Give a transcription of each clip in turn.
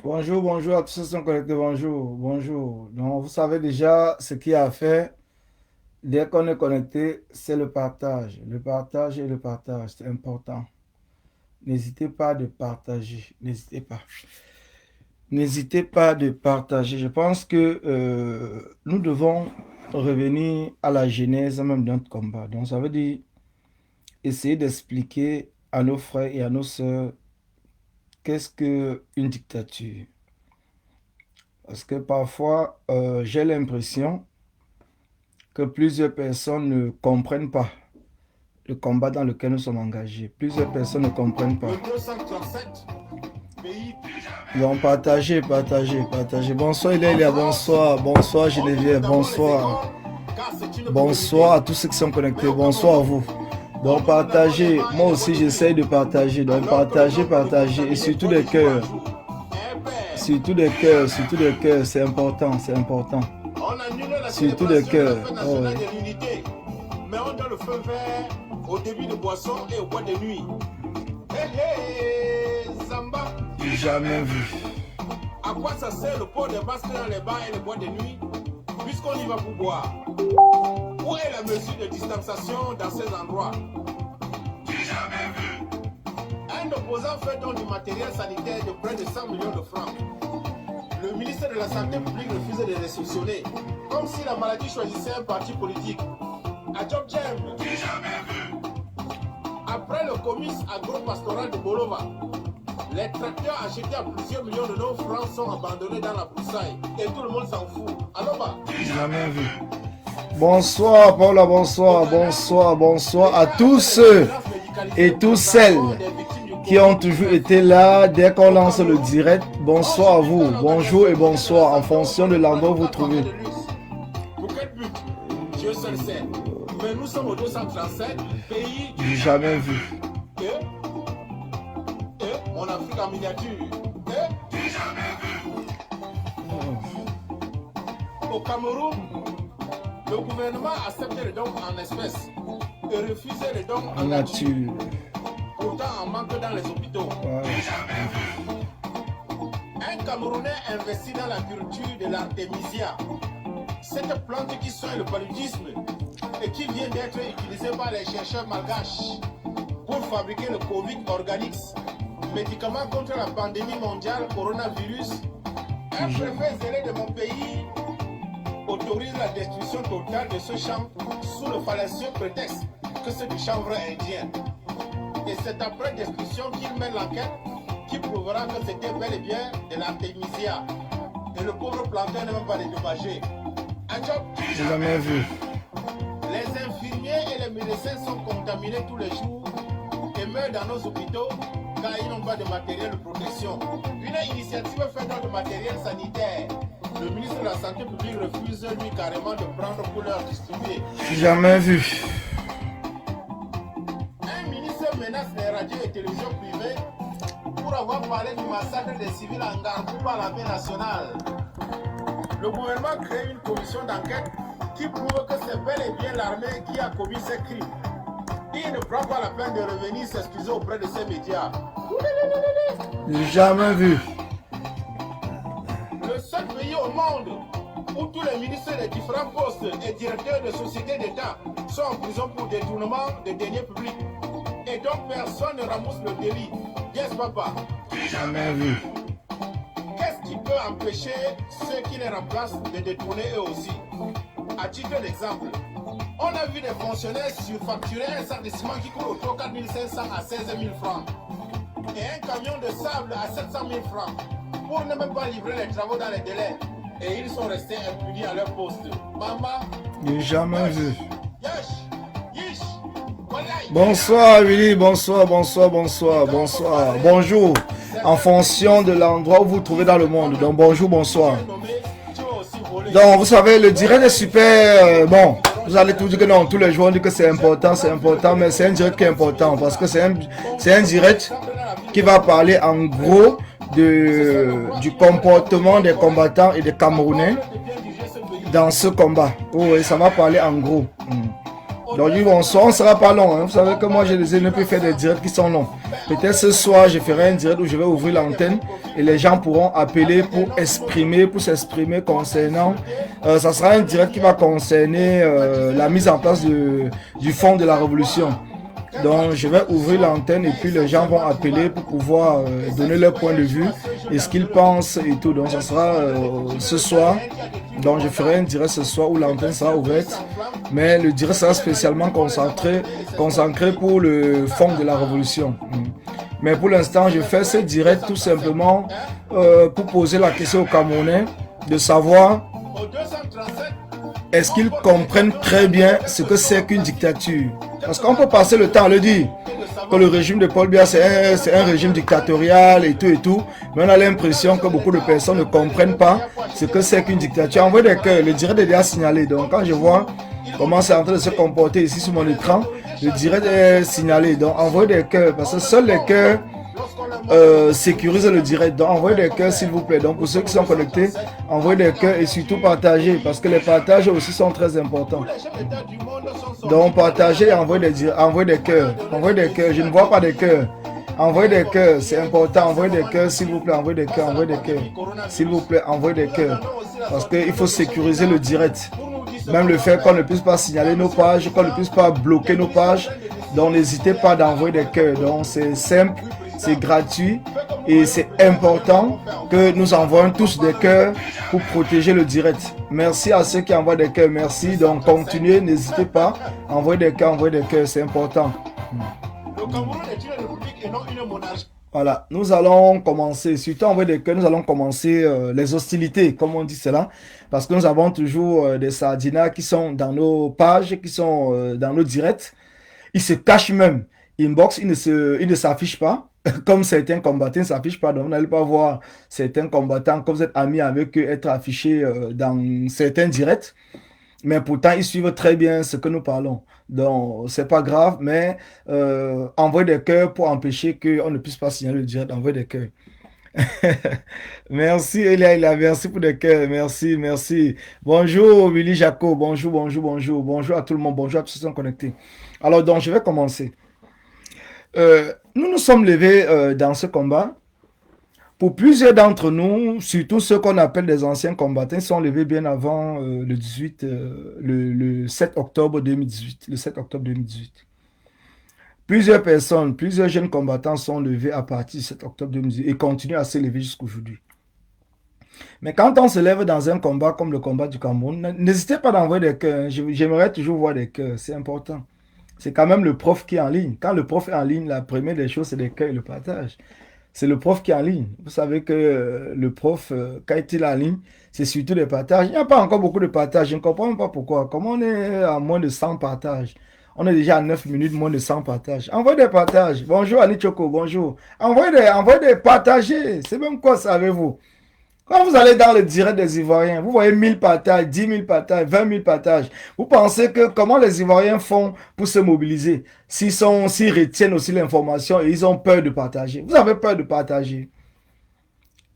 Bonjour, bonjour à tous ceux qui sont connectés. Bonjour, bonjour. Donc, vous savez déjà ce qu'il y a à faire. Dès qu'on est connecté, c'est le partage. Le partage et le partage, c'est important. N'hésitez pas de partager. N'hésitez pas. N'hésitez pas de partager. Je pense que nous devons revenir à la genèse même de notre combat. Donc, ça veut dire essayer d'expliquer à nos frères et à nos sœurs qu'est-ce qu'une dictature. Parce que parfois, j'ai l'impression que plusieurs personnes ne comprennent pas le combat dans lequel nous sommes engagés. Plusieurs personnes ne comprennent pas. Donc, partagez, partagez, partagez. Bonsoir, Ilélia, bonsoir. Bonsoir, Geneviève, bonsoir. Bonsoir à tous ceux qui sont connectés. Bonsoir à vous. Donc, partagez. Moi aussi, j'essaye de partager. Donc, partagez, partagez. Et surtout des cœurs. Surtout des cœurs, surtout des cœurs. C'est important, c'est important. Surtout des cœurs. Oh, ouais. Mais on donne le feu vert au début de boisson et au bois de nuit. Hé hé, Zamba. Jamais vu. À quoi ça sert le port des masques dans les bars et les bois de nuit, puisqu'on y va pour boire? Où est la mesure de distanciation dans ces endroits? Jamais vu. Un opposant fait donc du matériel sanitaire de près de 100 millions de francs. Le ministre de la Santé publique refuse de réceptionner, comme si la maladie choisissait un parti politique. À Job Jam. Jamais vu. Après le comice agro-pastoral de Bolova, les tracteurs achetés à plusieurs millions de nos francs sont abandonnés dans la broussaille et tout le monde s'en fout. Alors bah, jamais vu. Bonsoir Paula, bonsoir, bonsoir, bonsoir à tous ceux et toutes celles qui ont toujours été là dès qu'on lance le direct. Bonsoir à vous, bonjour et bonsoir en fonction de l'endroit où vous trouvez. Pour quel but? Dieu seul sait. Mais nous sommes au 237, pays du jamais vu. Mon Afrique en miniature. Jamais vu. Au Cameroun, le gouvernement accepte les dons en espèces et refuse les dons en nature. Pourtant, en manque dans les hôpitaux. Jamais vu. Un Camerounais investit dans la culture de l'artémisia. Cette plante qui soigne le paludisme et qui vient d'être utilisée par les chercheurs malgaches pour fabriquer le Covid Organics, médicament contre la pandémie mondiale coronavirus. Un préfet zélé de mon pays autorise la destruction totale de ce champ sous le fallacieux prétexte que c'est du chanvre indien. Et c'est après destruction qu'il mène l'enquête qui prouvera que c'était bel et bien de l'artémisia. Et le pauvre plantain n'est même pas dédommagé. J'ai jamais vu. Les infirmiers et les médecins sont contaminés tous les jours et meurent dans nos hôpitaux car ils n'ont pas de matériel de protection. Une initiative faite dans le matériel sanitaire. Le ministre de la Santé publique refuse lui carrément de prendre pour leur distribuer. Jamais vu. Un ministre menace les radios et télévisions privées pour avoir parlé du massacre des civils en Garbou par l'armée nationale. Le gouvernement crée une commission d'enquête qui prouve que c'est bel et bien l'armée qui a commis ces crimes. Il ne prend pas la peine de revenir s'excuser auprès de ces médias. Jamais vu. Le seul pays au monde où tous les ministres des différents postes et directeurs de sociétés d'État sont en prison pour détournement des deniers publics. Et donc personne ne ramasse le délit. Yes, papa. Jamais vu. Qu'est-ce qui peut empêcher ceux qui les remplacent de détourner eux aussi? À titre d'exemple, on a vu des fonctionnaires surfacturer un sac de ciment qui coûte autour de 4 500 à 16 000 francs et un camion de sable à 700 000 francs pour ne même pas livrer les travaux dans les délais. Et ils sont restés impunis à leur poste. Maman, jamais vu. Yish, Bonsoir Willy, bonsoir, bonsoir, bonsoir, bonsoir. Bonjour. En fonction de l'endroit où vous vous trouvez dans le monde. Donc bonjour, bonsoir. Donc vous savez, le direct est super. Bon, vous allez tout dire que non, tous les jours on dit que c'est important, mais c'est un direct qui est important parce que c'est un direct qui va parler en gros du comportement des combattants et des Camerounais dans ce combat. Oui, ça va parler en gros. Donc, bon, on ne sera pas long. Hein. Vous savez que moi, je ne peux faire des directs qui sont longs. Peut-être ce soir, je ferai un direct où je vais ouvrir l'antenne et les gens pourront appeler pour s'exprimer concernant. Ça sera un direct qui va concerner la mise en place du Fonds de la Révolution. Donc, je vais ouvrir l'antenne et puis les gens vont appeler pour pouvoir donner leur point de vue et ce qu'ils pensent et tout. Donc, ça sera ce soir. Donc, je ferai un direct ce soir où l'antenne sera ouverte. Mais le direct sera spécialement consacré pour le Fonds de la Révolution. Mais pour l'instant, je fais ce direct tout simplement pour poser la question aux Camerounais de savoir est-ce qu'ils comprennent très bien ce que c'est qu'une dictature. Parce qu'on peut passer le temps à le dire que le régime de Paul Biya c'est un régime dictatorial et tout, mais on a l'impression que beaucoup de personnes ne comprennent pas ce que c'est qu'une dictature. Envoyez des cœurs, le direct est déjà signalé. Donc quand je vois comment c'est en train de se comporter ici sur mon écran, le direct est signalé. Donc envoyez des cœurs, parce que seuls les cœurs sécurisent le direct. Donc envoyez des cœurs s'il vous plaît. Donc pour ceux qui sont connectés, envoyez des cœurs et surtout partagez, parce que les partages aussi sont très importants. Donc partagez et envoyez des cœurs. Envoyez des cœurs. Je ne vois pas des cœurs. Envoyez des cœurs, c'est important. Envoyez des cœurs s'il vous plaît. Envoyez des cœurs, envoyez des cœurs. S'il vous plaît, envoyez des cœurs. Parce qu'il faut sécuriser le direct. Même le fait qu'on ne puisse pas signaler nos pages, qu'on ne puisse pas bloquer nos pages. Donc n'hésitez pas d'envoyer des cœurs. Donc c'est simple, c'est gratuit et c'est important que nous envoyons tous des cœurs pour protéger le direct. Merci à ceux qui envoient des cœurs, merci. Donc continuez, n'hésitez pas. Envoyez des cœurs, c'est important. Voilà, nous allons commencer, surtout envoyer des cœurs, nous allons commencer les hostilités, comme on dit cela, parce que nous avons toujours des sardinats qui sont dans nos pages, qui sont dans nos directs. Ils se cachent même. Inbox, ils ne s'affichent pas, comme certains combattants ne s'affichent pas. Donc, vous n'allez pas voir certains combattants, comme vous êtes amis avec eux, être affichés dans certains directs. Mais pourtant, ils suivent très bien ce que nous parlons. Donc, c'est pas grave, mais envoyez des cœurs pour empêcher qu'on ne puisse pas signaler le direct. Envoyez des cœurs. Merci Elia, merci pour des cœurs, merci. Bonjour Willy Jaco, bonjour à tout le monde, bonjour à tous ceux qui sont connectés. Alors donc je vais commencer. Nous nous sommes levés dans ce combat. Pour plusieurs d'entre nous, surtout ceux qu'on appelle des anciens combattants, sont levés bien avant le 7 octobre 2018. Le 7 octobre 2018. Plusieurs personnes, plusieurs jeunes combattants sont levés à partir du 7 octobre 2018 et continuent à se lever jusqu'aujourd'hui. Mais quand on se lève dans un combat comme le combat du Cameroun, n'hésitez pas d'envoyer des cœurs. J'aimerais toujours voir des cœurs, c'est important. C'est quand même le prof qui est en ligne. Quand le prof est en ligne, la première des choses, c'est des cœurs et le partage. C'est le prof qui est en ligne. Vous savez que le prof, quand il est en ligne, c'est surtout des partages. Il n'y a pas encore beaucoup de partages. Je ne comprends même pas pourquoi. Comment on est à moins de 100 partages? On est déjà à 9 minutes, moins de 100 partages. Envoyez des partages. Bonjour Ali Choko, bonjour. Envoyez des partagés. C'est même quoi, savez-vous? Quand vous allez dans le direct des Ivoiriens, vous voyez 1000 partages, 10 000 partages, 20 000 partages. Vous pensez que comment les Ivoiriens font pour se mobiliser? S'ils retiennent aussi l'information et ils ont peur de partager. Vous avez peur de partager.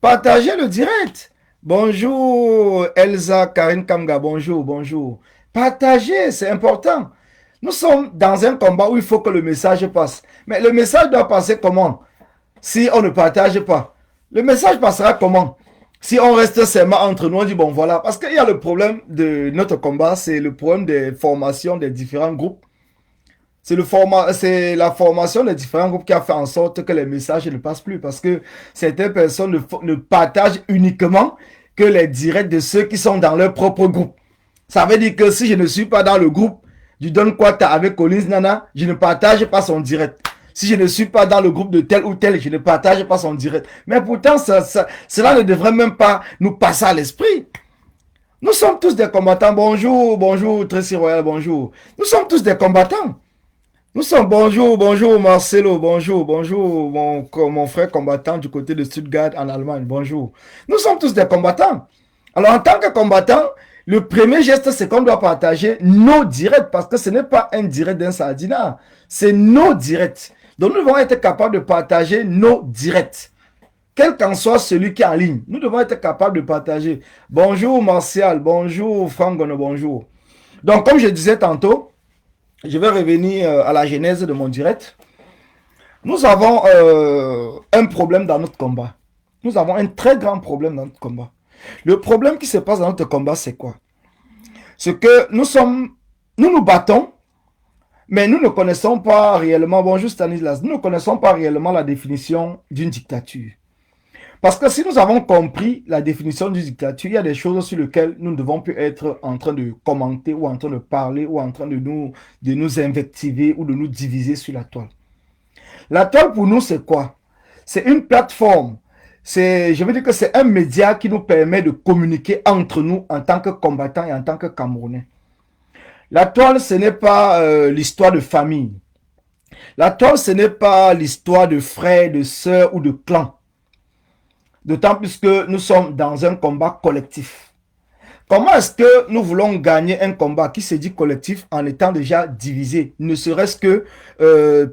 Partagez le direct. Bonjour Elsa Karine Kamga, bonjour. Partagez, c'est important. Nous sommes dans un combat où il faut que le message passe. Mais le message doit passer comment? Si on ne partage pas. Le message passera comment? Si on reste seulement entre nous, on dit bon voilà. Parce qu'il y a le problème de notre combat, c'est le problème des formations des différents groupes. C'est la formation des différents groupes qui a fait en sorte que les messages ne passent plus. Parce que certaines personnes ne partagent uniquement que les directs de ceux qui sont dans leur propre groupe. Ça veut dire que si je ne suis pas dans le groupe du Don Kwata avec Collins Nana, je ne partage pas son direct. Si je ne suis pas dans le groupe de tel ou tel, je ne partage pas son direct. Mais pourtant, cela ne devrait même pas nous passer à l'esprit. Nous sommes tous des combattants. Bonjour, Tracy Royal, bonjour. Nous sommes tous des combattants. Nous sommes, bonjour Marcelo, bonjour, mon frère combattant du côté de Stuttgart en Allemagne, bonjour. Nous sommes tous des combattants. Alors, en tant que combattant, le premier geste, c'est qu'on doit partager nos directs, parce que ce n'est pas un direct d'un sardinat, c'est nos directs. Donc, nous devons être capables de partager nos directs. Quel qu'en soit celui qui est en ligne, nous devons être capables de partager. Bonjour Martial, bonjour Franck Gono, bonjour. Donc, comme je disais tantôt, je vais revenir à la genèse de mon direct. Nous avons un problème dans notre combat. Nous avons un très grand problème dans notre combat. Le problème qui se passe dans notre combat, c'est quoi? C'est que nous nous battons, mais nous ne connaissons pas réellement, bonjour Stanislas, nous ne connaissons pas réellement la définition d'une dictature. Parce que si nous avons compris la définition d'une dictature, il y a des choses sur lesquelles nous ne devons plus être en train de commenter ou en train de parler ou en train de nous invectiver ou de nous diviser sur la toile. La toile pour nous, c'est quoi? C'est une plateforme. Je veux dire que c'est un média qui nous permet de communiquer entre nous en tant que combattants et en tant que Camerounais. La toile, ce n'est pas l'histoire de famille. La toile, ce n'est pas l'histoire de frères, de sœurs ou de clans. D'autant plus que nous sommes dans un combat collectif. Comment est-ce que nous voulons gagner un combat qui se dit collectif en étant déjà divisé, ne serait-ce que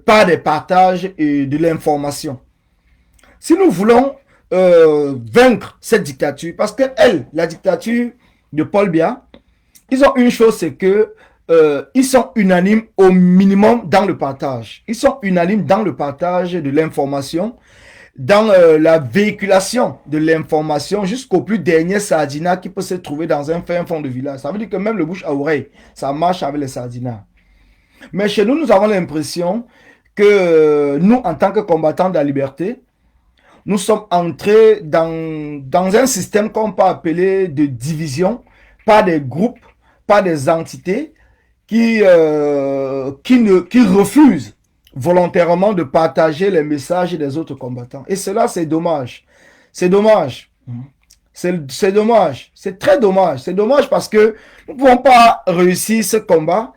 par des partages et de l'information? Si nous voulons vaincre cette dictature, parce que la dictature de Paul Biya, ils ont une chose, c'est que ils sont unanimes au minimum dans le partage. Ils sont unanimes dans le partage de l'information, dans la véhiculation de l'information jusqu'au plus dernier sardinat qui peut se trouver dans un fin fond de village. Ça veut dire que même le bouche à oreille, ça marche avec les sardinats. Mais chez nous, nous avons l'impression que nous, en tant que combattants de la liberté, nous sommes entrés dans un système qu'on peut appeler de division par des groupes, par des entités qui refusent volontairement de partager les messages des autres combattants. Et cela, c'est dommage. C'est dommage. C'est dommage. C'est très dommage. C'est dommage parce que nous ne pouvons pas réussir ce combat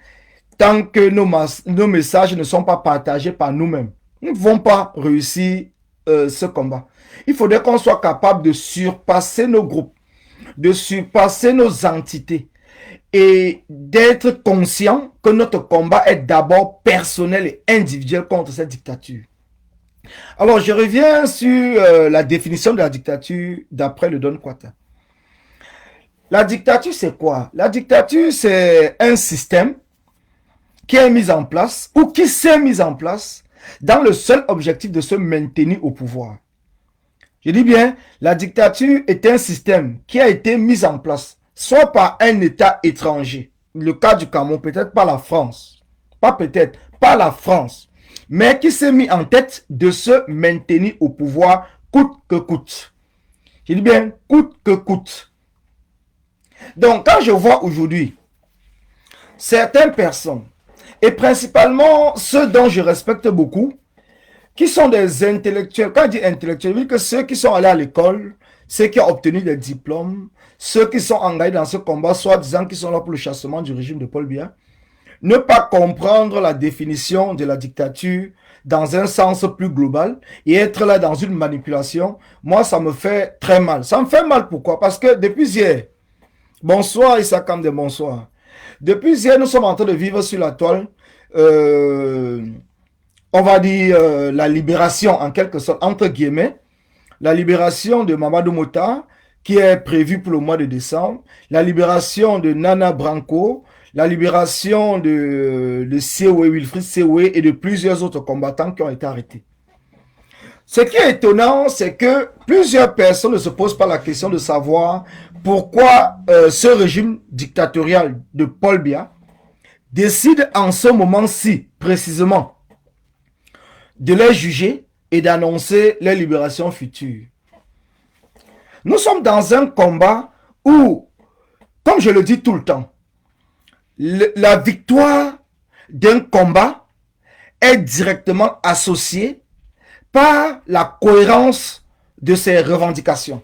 tant que nos messages ne sont pas partagés par nous-mêmes. Nous ne pouvons pas réussir ce combat. Il faudrait qu'on soit capable de surpasser nos groupes, de surpasser nos entités et d'être conscient que notre combat est d'abord personnel et individuel contre cette dictature. Alors, je reviens sur la définition de la dictature d'après le Don Quata. La dictature, c'est quoi? La dictature, c'est un système qui est mis en place ou qui s'est mis en place dans le seul objectif de se maintenir au pouvoir. Je dis bien, la dictature est un système qui a été mis en place soit par un État étranger, le cas du Cameroun, peut-être pas la France, pas peut-être, pas la France, mais qui s'est mis en tête de se maintenir au pouvoir coûte que coûte. Je dis bien coûte que coûte. Donc, quand je vois aujourd'hui certaines personnes, et principalement ceux dont je respecte beaucoup, qui sont des intellectuels, quand je dis intellectuels, je veux dire que ceux qui sont allés à l'école, ceux qui ont obtenu des diplômes, ceux qui sont engagés dans ce combat, soi-disant qui sont là pour le chassement du régime de Paul Biya, ne pas comprendre la définition de la dictature dans un sens plus global et être là dans une manipulation, moi, ça me fait très mal. Ça me fait mal, pourquoi? Parce que depuis hier, bonsoir Issa Kamde, bonsoir. Depuis hier, nous sommes en train de vivre sur la toile, on va dire la libération, en quelque sorte, entre guillemets, la libération de Mamadou Mota, qui est prévue pour le mois de décembre, la libération de Nana Branco, la libération de Sewe, Wilfried Sewe et de plusieurs autres combattants qui ont été arrêtés. Ce qui est étonnant, c'est que plusieurs personnes ne se posent pas la question de savoir pourquoi ce régime dictatorial de Paul Biya décide en ce moment-ci, précisément, de les juger et d'annoncer les libérations futures. Nous sommes dans un combat où, comme je le dis tout le temps, la victoire d'un combat est directement associée par la cohérence de ses revendications.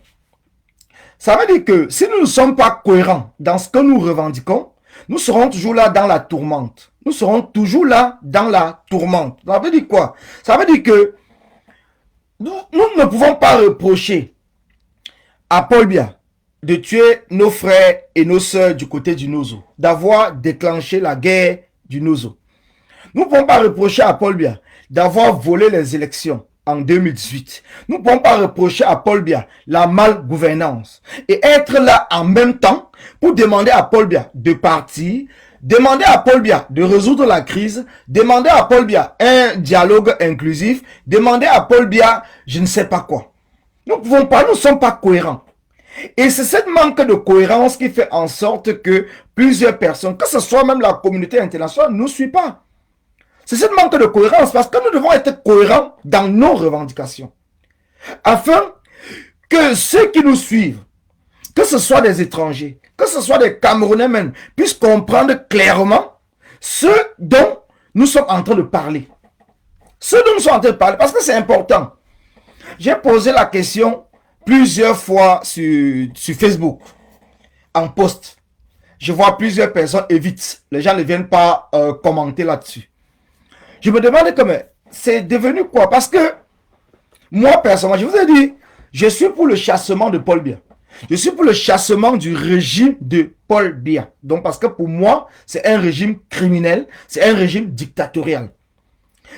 Ça veut dire que si nous ne sommes pas cohérents dans ce que nous revendiquons, nous serons toujours là dans la tourmente. Nous serons toujours là dans la tourmente. Ça veut dire quoi? Ça veut dire que nous ne pouvons pas reprocher à Paul Biya de tuer nos frères et nos sœurs du côté du Nozo, d'avoir déclenché la guerre du Nozo. Nous ne pouvons pas reprocher à Paul Biya d'avoir volé les élections en 2018. Nous ne pouvons pas reprocher à Paul Biya la malgouvernance et être là en même temps pour demander à Paul Biya de partir, Demandez à Paul Biya de résoudre la crise. Demandez à Paul Biya un dialogue inclusif. Demandez à Paul Biya je ne sais pas quoi. Nous ne pouvons pas, nous ne sommes pas cohérents. Et c'est cette manque de cohérence qui fait en sorte que plusieurs personnes, que ce soit même la communauté internationale, ne nous suit pas. C'est cette manque de cohérence parce que nous devons être cohérents dans nos revendications. Afin que ceux qui nous suivent, que ce soit des étrangers, que ce soit des Camerounais même, puissent comprendre clairement ce dont nous sommes en train de parler. Ce dont nous sommes en train de parler, parce que c'est important. J'ai posé la question plusieurs fois sur Facebook, en post. Je vois plusieurs personnes évitent. Les gens ne viennent pas commenter là-dessus. Je me demande comment c'est devenu quoi? Parce que moi, personnellement, je vous ai dit, je suis pour le chassement de Paul Biya. Je suis pour le chassement du régime de Paul Biya. Donc, parce que pour moi, c'est un régime criminel, c'est un régime dictatorial.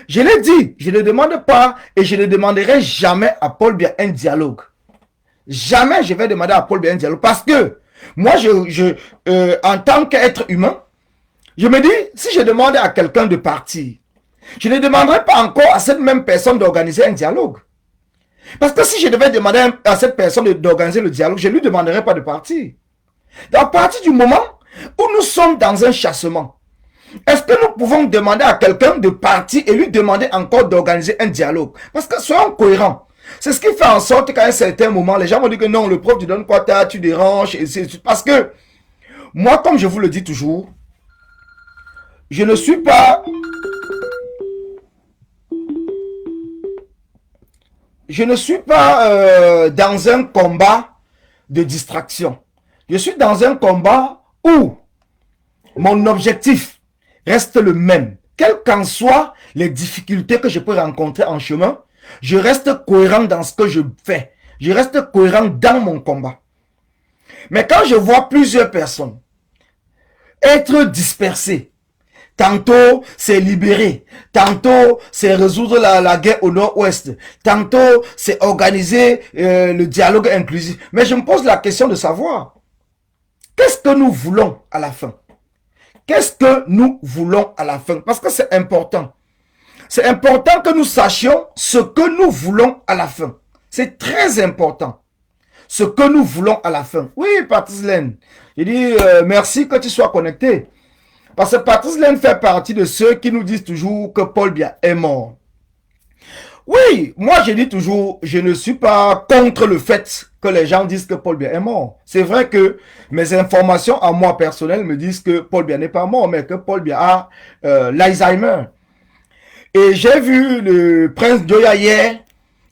Je l'ai dit, je ne demande pas et je ne demanderai jamais à Paul Biya un dialogue. Jamais je vais demander à Paul Biya un dialogue. Parce que moi, en tant qu'être humain, je me dis, si je demande à quelqu'un de partir, je ne demanderai pas encore à cette même personne d'organiser un dialogue. Parce que si je devais demander à cette personne d'organiser le dialogue, je ne lui demanderai pas de partir. Donc, à partir du moment où nous sommes dans un chassement, est-ce que nous pouvons demander à quelqu'un de partir et lui demander encore d'organiser un dialogue? Parce que soyons cohérents. C'est ce qui fait en sorte qu'à un certain moment, les gens vont dire que non, le prof, tu donnes quoi, tu déranges. Parce que moi, comme je vous le dis toujours, je ne suis pas... Je ne suis pas dans un combat de distraction. Je suis dans un combat où mon objectif reste le même. Quelles qu'en soient les difficultés que je peux rencontrer en chemin, je reste cohérent dans ce que je fais. Je reste cohérent dans mon combat. Mais quand je vois plusieurs personnes être dispersées, tantôt c'est libérer, tantôt c'est résoudre la guerre au nord-ouest, tantôt c'est organiser le dialogue inclusif. Mais je me pose la question de savoir, qu'est-ce que nous voulons à la fin? Qu'est-ce que nous voulons à la fin? Parce que c'est important. C'est important que nous sachions ce que nous voulons à la fin. C'est très important. Ce que nous voulons à la fin. Oui, Patrice Lène, je dis merci que tu sois connecté. Parce que Patrice Lène fait partie de ceux qui nous disent toujours que Paul Biya est mort. Oui, moi je dis toujours, je ne suis pas contre le fait que les gens disent que Paul Biya est mort. C'est vrai que mes informations à moi personnelles me disent que Paul Biya n'est pas mort, mais que Paul Biya a l'Alzheimer. Et j'ai vu le prince Ndoya hier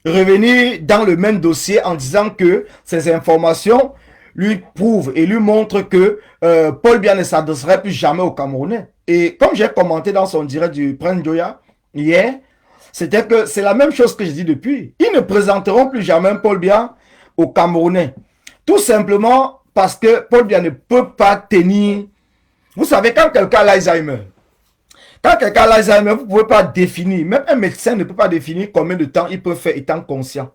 revenir dans le même dossier en disant que ces informations lui prouvent et lui montrent que Paul Biya ne s'adresserait plus jamais aux Camerounais. Et comme j'ai commenté dans son direct du prince Ndoya hier, c'était que c'est la même chose que je dis depuis. Ils ne présenteront plus jamais Paul Biya aux Camerounais. Tout simplement parce que Paul Biya ne peut pas tenir. Vous savez, quand quelqu'un a l'Alzheimer, quand quelqu'un a l'Alzheimer, vous ne pouvez pas définir. Même un médecin ne peut pas définir combien de temps il peut faire étant conscient.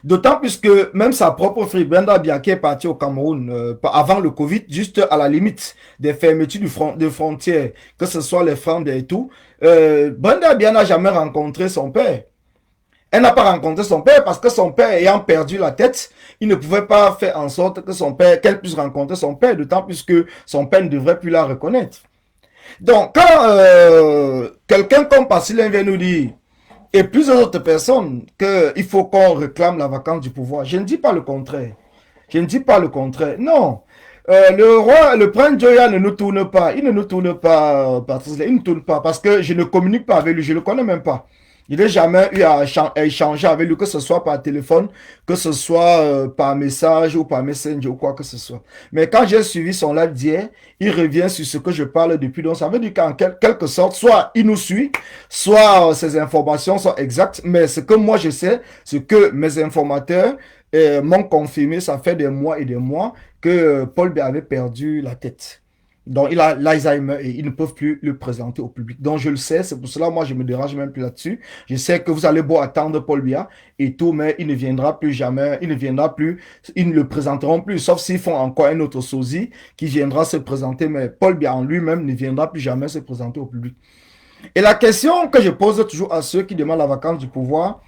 D'autant plus que même sa propre fille, Brenda Biya, qui est partie au Cameroun avant le Covid, juste à la limite des fermetures de frontières, que ce soit les femmes et tout, Brenda Biya n'a jamais rencontré son père. Elle n'a pas rencontré son père parce que son père ayant perdu la tête, il ne pouvait pas faire en sorte que son père, qu'elle puisse rencontrer son père, d'autant plus que son père ne devrait plus la reconnaître. Donc, quand quelqu'un comme Patrice vient nous dire, et plusieurs autres personnes, qu'il faut qu'on réclame la vacance du pouvoir, je ne dis pas le contraire. Je ne dis pas le contraire. Non. Le prince Ndoya ne nous tourne pas. Il ne nous tourne pas, Patrice. Il ne tourne pas parce que je ne communique pas avec lui. Je ne le connais même pas. Je n'ai jamais eu à échanger avec lui, que ce soit par téléphone, que ce soit par message ou par messenger ou quoi que ce soit. Mais quand j'ai suivi son live d'hier, il revient sur ce que je parle depuis. Donc ça veut dire qu'en quelque sorte, soit il nous suit, soit ces informations sont exactes. Mais ce que moi je sais, ce que mes informateurs m'ont confirmé, ça fait des mois et des mois que Paul Biya avait perdu la tête. Donc, il a l'Alzheimer et ils ne peuvent plus le présenter au public. Donc, je le sais, c'est pour cela, moi, je me dérange même plus là-dessus. Je sais que vous allez beau attendre Paul Biya et tout, mais il ne viendra plus jamais, il ne viendra plus, ils ne le présenteront plus, sauf s'ils font encore un autre sosie qui viendra se présenter, mais Paul Biya en lui-même ne viendra plus jamais se présenter au public. Et la question que je pose toujours à ceux qui demandent la vacance du pouvoir,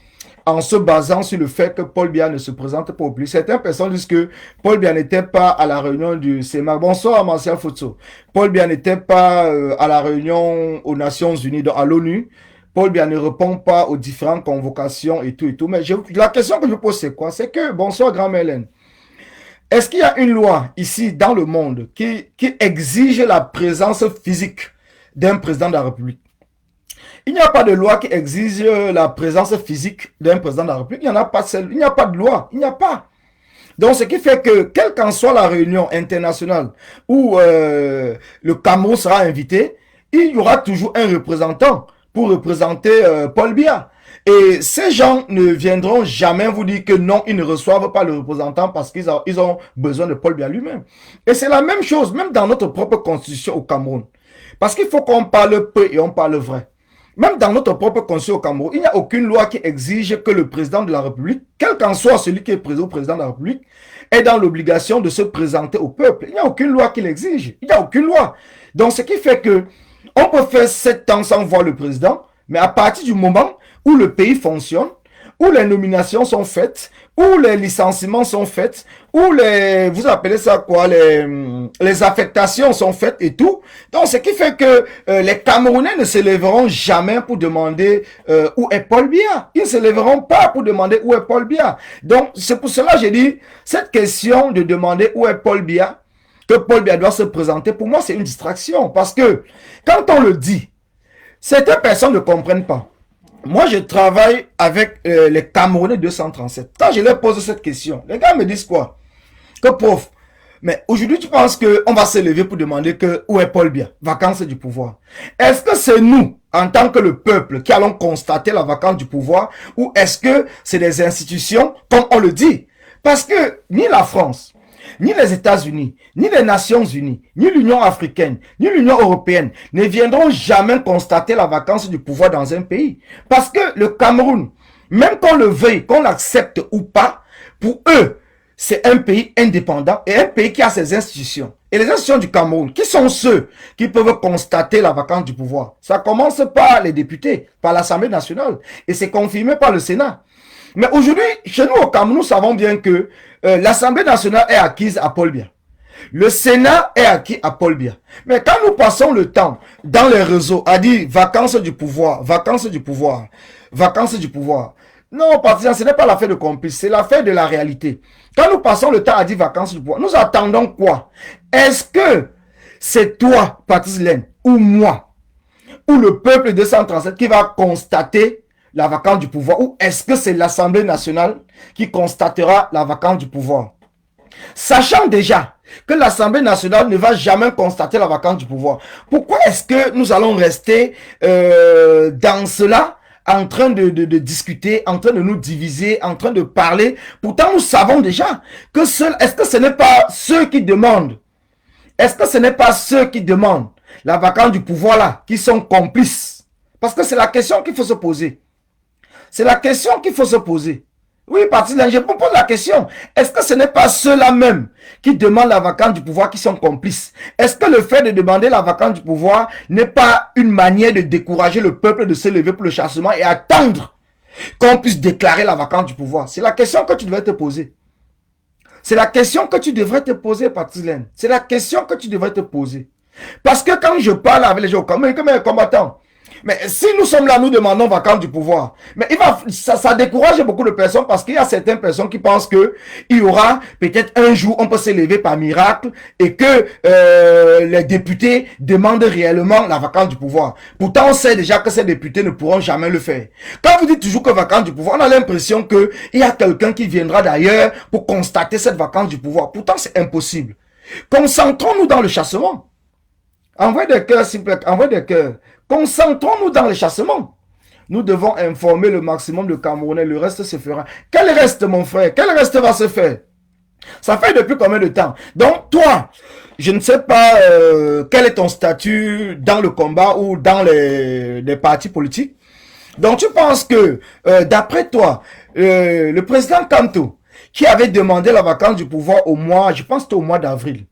en se basant sur le fait que Paul Biya ne se présente pas au public. Certaines personnes disent que Paul Biya n'était pas à la réunion du CEMAC. Bonsoir, Martial Futso. Paul Biya n'était pas à la réunion aux Nations Unies, à l'ONU. Paul Biya ne répond pas aux différentes convocations et tout et tout. Mais la question que je pose, c'est quoi? C'est que, bonsoir, grand Mélène. Est-ce qu'il y a une loi ici dans le monde qui exige la présence physique d'un président de la République? Il n'y a pas de loi qui exige la présence physique d'un président de la République. Il n'y en a pas il n'y a pas de loi. Il n'y a pas. Donc, ce qui fait que, quelle qu'en soit la réunion internationale où le Cameroun sera invité, il y aura toujours un représentant pour représenter Paul Biya. Et ces gens ne viendront jamais vous dire que non, ils ne reçoivent pas le représentant parce qu'ils ont besoin de Paul Biya lui-même. Et c'est la même chose, même dans notre propre constitution au Cameroun. Parce qu'il faut qu'on parle peu et on parle vrai. Même dans notre propre constitution au Cameroun, il n'y a aucune loi qui exige que le président de la République, quel qu'en soit celui qui est président de la République, est dans l'obligation de se présenter au peuple. Il n'y a aucune loi qui l'exige. Il n'y a aucune loi. Donc, ce qui fait que on peut faire 7 ans sans voir le président, mais à partir du moment où le pays fonctionne, où les nominations sont faites, où les licenciements sont faits, où vous appelez ça quoi, les affectations sont faites et tout. Donc, ce qui fait que les Camerounais ne se lèveront jamais pour demander où est Paul Biya. Ils ne se lèveront pas pour demander où est Paul Biya. Donc, c'est pour cela que j'ai dit, cette question de demander où est Paul Biya, que Paul Biya doit se présenter, pour moi, c'est une distraction. Parce que, quand on le dit, certaines personnes ne comprennent pas. Moi, je travaille avec les Camerounais 237. Quand je leur pose cette question, les gars me disent quoi? Que prof, mais aujourd'hui, tu penses qu'on va se lever pour demander que où est Paul Biya? Vacance du pouvoir. Est-ce que c'est nous, en tant que le peuple, qui allons constater la vacance du pouvoir? Ou est-ce que c'est des institutions, comme on le dit? Parce que ni la France, ni les États-Unis, ni les Nations Unies, ni l'Union africaine, ni l'Union européenne ne viendront jamais constater la vacance du pouvoir dans un pays. Parce que le Cameroun, même qu'on le veuille, qu'on l'accepte ou pas, pour eux, c'est un pays indépendant et un pays qui a ses institutions. Et les institutions du Cameroun, qui sont ceux qui peuvent constater la vacance du pouvoir? Ça commence par les députés, par l'Assemblée nationale, et c'est confirmé par le Sénat. Mais aujourd'hui, chez nous au Cameroun, nous savons bien que l'Assemblée nationale est acquise à Paul Biya. Le Sénat est acquis à Paul Biya. Mais quand nous passons le temps dans les réseaux à dire vacances du pouvoir, vacances du pouvoir, vacances du pouvoir. Non, partisans, ce n'est pas l'affaire de complice, c'est l'affaire de la réalité. Quand nous passons le temps à dire vacances du pouvoir, nous attendons quoi? Est-ce que c'est toi, Patrice Lène, ou moi, ou le peuple 237 qui va constater la vacance du pouvoir, ou est-ce que c'est l'Assemblée nationale qui constatera la vacance du pouvoir? Sachant déjà que l'Assemblée nationale ne va jamais constater la vacance du pouvoir, pourquoi est-ce que nous allons rester dans cela, en train de discuter, en train de nous diviser, en train de parler? Pourtant, nous savons déjà que est-ce que ce n'est pas ceux qui demandent, est-ce que ce n'est pas ceux qui demandent la vacance du pouvoir là, qui sont complices? Parce que c'est la question qu'il faut se poser. C'est la question qu'il faut se poser. Oui, partisan, je me pose la question. Est-ce que ce n'est pas ceux-là même qui demandent la vacance du pouvoir qui sont complices? Est-ce que le fait de demander la vacance du pouvoir n'est pas une manière de décourager le peuple de se lever pour le chassement et attendre qu'on puisse déclarer la vacance du pouvoir? C'est la question que tu devrais te poser. C'est la question que tu devrais te poser, partisan. C'est la question que tu devrais te poser. Parce que quand je parle avec les gens comme un combattant, mais si nous sommes là, nous demandons vacance du pouvoir. Mais ça décourage beaucoup de personnes parce qu'il y a certaines personnes qui pensent que il y aura peut-être un jour, on peut se lever par miracle et que les députés demandent réellement la vacance du pouvoir. Pourtant, on sait déjà que ces députés ne pourront jamais le faire. Quand vous dites toujours que vacance du pouvoir, on a l'impression qu'il y a quelqu'un qui viendra d'ailleurs pour constater cette vacance du pouvoir. Pourtant, c'est impossible. Concentrons-nous dans le chassement. Envoyez des cœurs, s'il vous plaît. Envoyez des cœurs. Concentrons-nous dans le chassement. Nous devons informer le maximum de Camerounais. Le reste se fera. Quel reste, mon frère? Quel reste va se faire? Ça fait depuis combien de temps? Donc, toi, je ne sais pas quel est ton statut dans le combat ou dans les partis politiques. Donc, tu penses que, d'après toi, le président Kanto, qui avait demandé la vacance du pouvoir au mois, je pense que c'était au mois d'avril,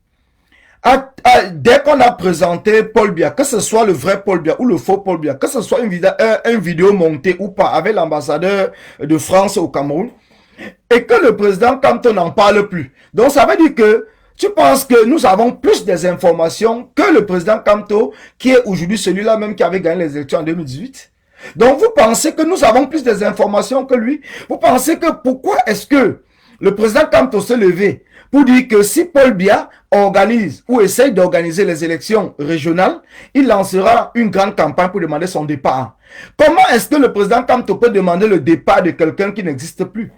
dès qu'on a présenté Paul Biya, que ce soit le vrai Paul Biya ou le faux Paul Biya, que ce soit une vidéo montée ou pas avec l'ambassadeur de France au Cameroun, et que le président Kanto n'en parle plus. Donc ça veut dire que tu penses que nous avons plus des informations que le président Kanto, qui est aujourd'hui celui-là même qui avait gagné les élections en 2018. Donc vous pensez que nous avons plus des informations que lui? Vous pensez que pourquoi est-ce que le président Kanto s'est levé pour dire que si Paul Biya organise ou essaye d'organiser les élections régionales, il lancera une grande campagne pour demander son départ? Comment est-ce que le président Kanto peut demander le départ de quelqu'un qui n'existe plus?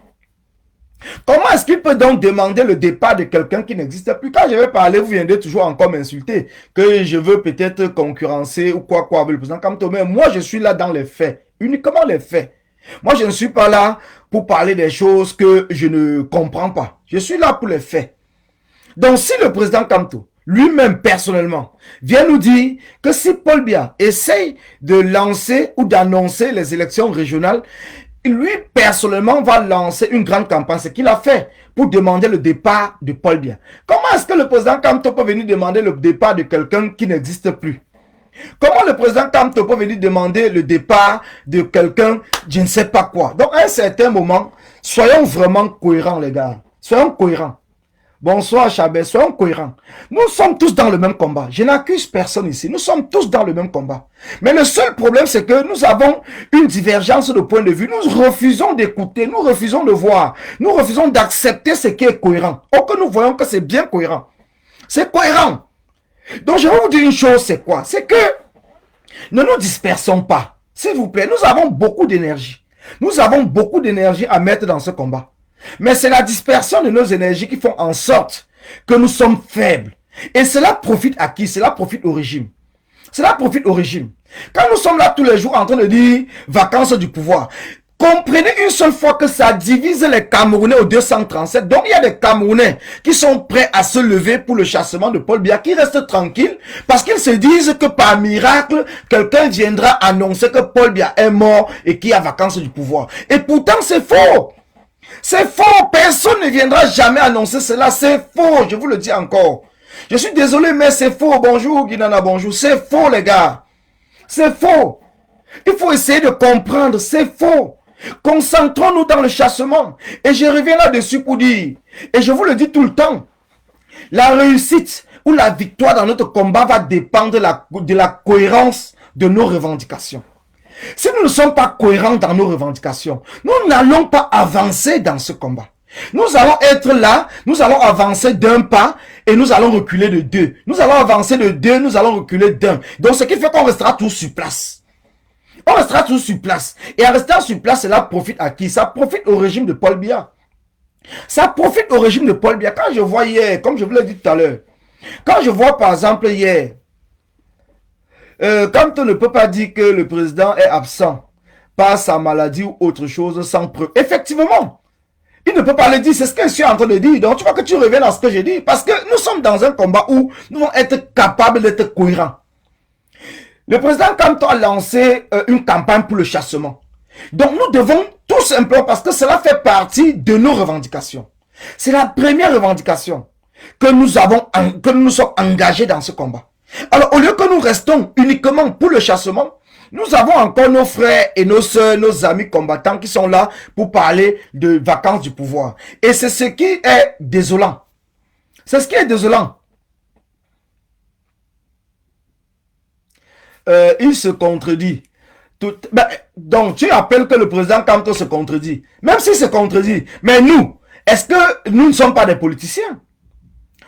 Comment est-ce qu'il peut donc demander le départ de quelqu'un qui n'existe plus? Quand je vais parler, vous viendrez toujours encore m'insulter, que je veux peut-être concurrencer ou quoi avec le président Kanto. Mais moi, je suis là dans les faits, uniquement les faits. Moi, je ne suis pas là pour parler des choses que je ne comprends pas. Je suis là pour les faits. Donc, si le président Kanto, lui-même personnellement, vient nous dire que si Paul Biya essaye de lancer ou d'annoncer les élections régionales, lui, personnellement, va lancer une grande campagne, ce qu'il a fait pour demander le départ de Paul Biya. Comment est-ce que le président Kanto peut venir demander le départ de quelqu'un qui n'existe plus? Comment le président Kanto peut venir demander le départ de quelqu'un, je ne sais pas quoi? Donc, à un certain moment, soyons vraiment cohérents, les gars. Soyons cohérents. Bonsoir Chabet, soyons cohérents. Nous sommes tous dans le même combat. Je n'accuse personne ici. Nous sommes tous dans le même combat. Mais le seul problème, c'est que nous avons une divergence de point de vue. Nous refusons d'écouter, nous refusons de voir, nous refusons d'accepter ce qui est cohérent. Or que nous voyons que c'est bien cohérent. C'est cohérent. Donc je vais vous dire une chose, c'est quoi? C'est que ne nous dispersons pas. S'il vous plaît, nous avons beaucoup d'énergie. Nous avons beaucoup d'énergie à mettre dans ce combat. Mais c'est la dispersion de nos énergies qui font en sorte que nous sommes faibles. Et cela profite à qui? Cela profite au régime. Cela profite au régime. Quand nous sommes là tous les jours en train de dire vacances du pouvoir, comprenez une seule fois que ça divise les Camerounais au 237. Donc il y a des Camerounais qui sont prêts à se lever pour le chassement de Paul Biya, qui restent tranquilles parce qu'ils se disent que par miracle, quelqu'un viendra annoncer que Paul Biya est mort et qu'il y a vacances du pouvoir. Et pourtant c'est faux. C'est faux, personne ne viendra jamais annoncer cela, c'est faux, je vous le dis encore. Je suis désolé, mais c'est faux. Bonjour Guinana, bonjour. C'est faux les gars. C'est faux. Il faut essayer de comprendre, c'est faux. Concentrons-nous dans le chassement. Et je reviens là-dessus pour dire, et je vous le dis tout le temps, la réussite ou la victoire dans notre combat va dépendre de la cohérence de nos revendications. Si nous ne sommes pas cohérents dans nos revendications, nous n'allons pas avancer dans ce combat. Nous allons être là, nous allons avancer d'un pas et nous allons reculer de deux. Nous allons avancer de deux, nous allons reculer d'un. Donc ce qui fait qu'on restera tous sur place. On restera tous sur place. Et en restant sur place, cela profite à qui? Ça profite au régime de Paul Biya. Ça profite au régime de Paul Biya. Quand je vois hier, comme je vous l'ai dit tout à l'heure, quand je vois par exemple hier, quand on ne peut pas dire que le président est absent par sa maladie ou autre chose sans preuve. Effectivement, il ne peut pas le dire, c'est ce que je suis en train de dire. Donc tu vois que tu reviens à ce que j'ai dit. Parce que nous sommes dans un combat où nous devons être capables d'être cohérents. Le président Kanto a lancé une campagne pour le chassement. Donc nous devons tout simplement, parce que cela fait partie de nos revendications. C'est la première revendication que nous sommes engagés dans ce combat. Alors, au lieu que nous restons uniquement pour le chassement, nous avons encore nos frères et nos soeurs, nos amis combattants qui sont là pour parler de vacances du pouvoir. Et c'est ce qui est désolant. C'est ce qui est désolant. Il se contredit. Donc, tu appelles que le président Kanto se contredit. Même s'il se contredit. Mais nous, est-ce que nous ne sommes pas des politiciens?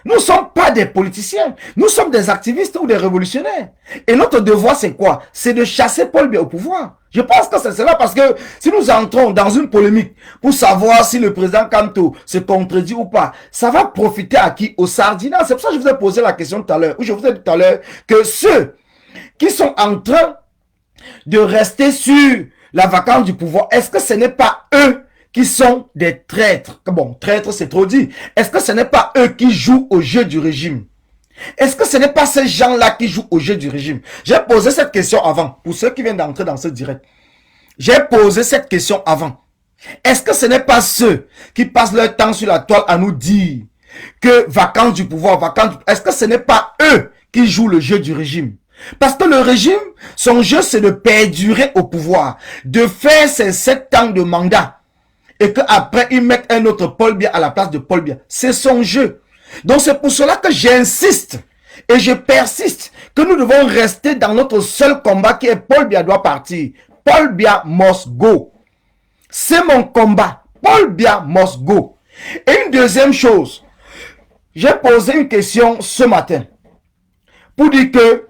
Nous ne sommes pas des politiciens. Nous sommes des activistes ou des révolutionnaires. Et notre devoir, c'est quoi? C'est de chasser Paul Biya au pouvoir. Je pense que c'est cela parce que si nous entrons dans une polémique pour savoir si le président Kanto se contredit ou pas, ça va profiter à qui? Au Sardinat. C'est pour ça que je vous ai posé la question tout à l'heure. Où je vous ai dit tout à l'heure que ceux qui sont en train de rester sur la vacance du pouvoir, est-ce que ce n'est pas eux qui sont des traîtres. Bon, traîtres, c'est trop dit. Est-ce que ce n'est pas eux qui jouent au jeu du régime? Est-ce que ce n'est pas ces gens-là qui jouent au jeu du régime? J'ai posé cette question avant, pour ceux qui viennent d'entrer dans ce direct. J'ai posé cette question avant. Est-ce que ce n'est pas ceux qui passent leur temps sur la toile à nous dire que vacances du pouvoir, est-ce que ce n'est pas eux qui jouent le jeu du régime? Parce que le régime, son jeu, c'est de perdurer au pouvoir, de faire ses 7 ans de mandat, et qu'après, ils mettent un autre Paul Biya à la place de Paul Biya. C'est son jeu. Donc c'est pour cela que j'insiste et je persiste que nous devons rester dans notre seul combat qui est Paul Biya doit partir. Paul Biya must go. C'est mon combat. Paul Biya must go. Et une deuxième chose, j'ai posé une question ce matin pour dire que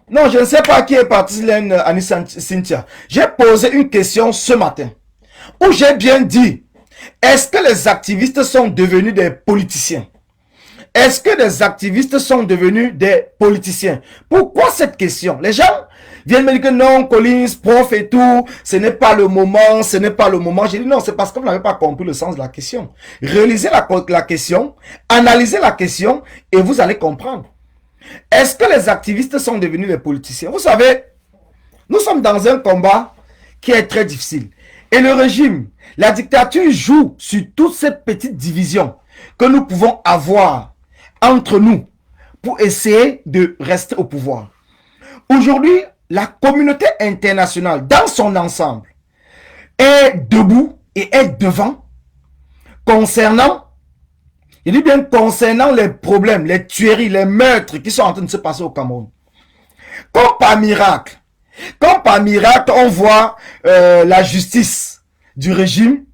non, je ne sais pas qui est parti, Annie Cynthia. J'ai posé une question ce matin où j'ai bien dit, est-ce que les activistes sont devenus des politiciens? Est-ce que les activistes sont devenus des politiciens? Pourquoi cette question? Les gens viennent me dire que non, Collins, prof et tout, ce n'est pas le moment, ce n'est pas le moment. J'ai dit non, c'est parce que vous n'avez pas compris le sens de la question. Réalisez la question, analysez la question et vous allez comprendre. Est-ce que les activistes sont devenus des politiciens? Vous savez, nous sommes dans un combat qui est très difficile. Et le régime, la dictature joue sur toutes ces petites divisions que nous pouvons avoir entre nous pour essayer de rester au pouvoir. Aujourd'hui, la communauté internationale dans son ensemble est debout et est devant concernant, je dis bien concernant les problèmes, les tueries, les meurtres qui sont en train de se passer au Cameroun. Comme par miracle, on voit la justice du régime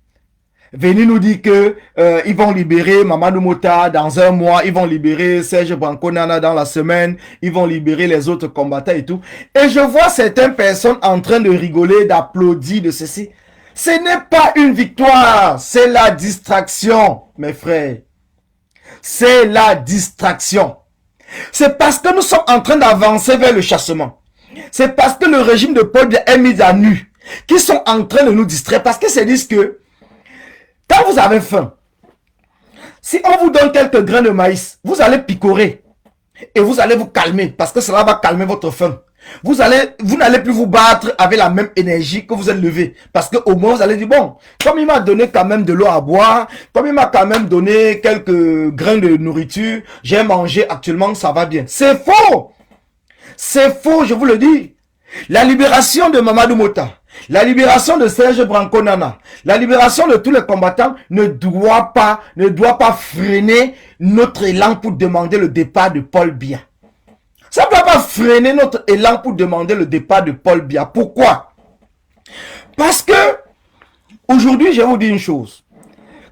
venir nous dire que ils vont libérer Mamadou Mota dans 1 mois, ils vont libérer Serge Branco-Nana dans la semaine, ils vont libérer les autres combattants et tout. Et je vois certaines personnes en train de rigoler, d'applaudir, de ceci. Ce n'est pas une victoire, c'est la distraction, mes frères. C'est la distraction. C'est parce que nous sommes en train d'avancer vers le chassement. C'est parce que le régime de Paul Biya est mis à nu qu'ils sont en train de nous distraire. Parce qu'ils se disent que quand vous avez faim, si on vous donne quelques grains de maïs, vous allez picorer et vous allez vous calmer parce que cela va calmer votre faim. Vous n'allez plus vous battre avec la même énergie que vous êtes levé. Parce que au moins vous allez dire, bon, comme il m'a donné quand même de l'eau à boire, comme il m'a quand même donné quelques grains de nourriture, j'ai mangé actuellement, ça va bien. C'est faux! C'est faux, je vous le dis. La libération de Mamadou Mota, la libération de Serge Branco-Nana, la libération de tous les combattants ne doit pas freiner notre élan pour demander le départ de Paul Biya. Ça ne peut pas freiner notre élan pour demander le départ de Paul Biya. Pourquoi? Parce que, aujourd'hui, je vais vous dire une chose.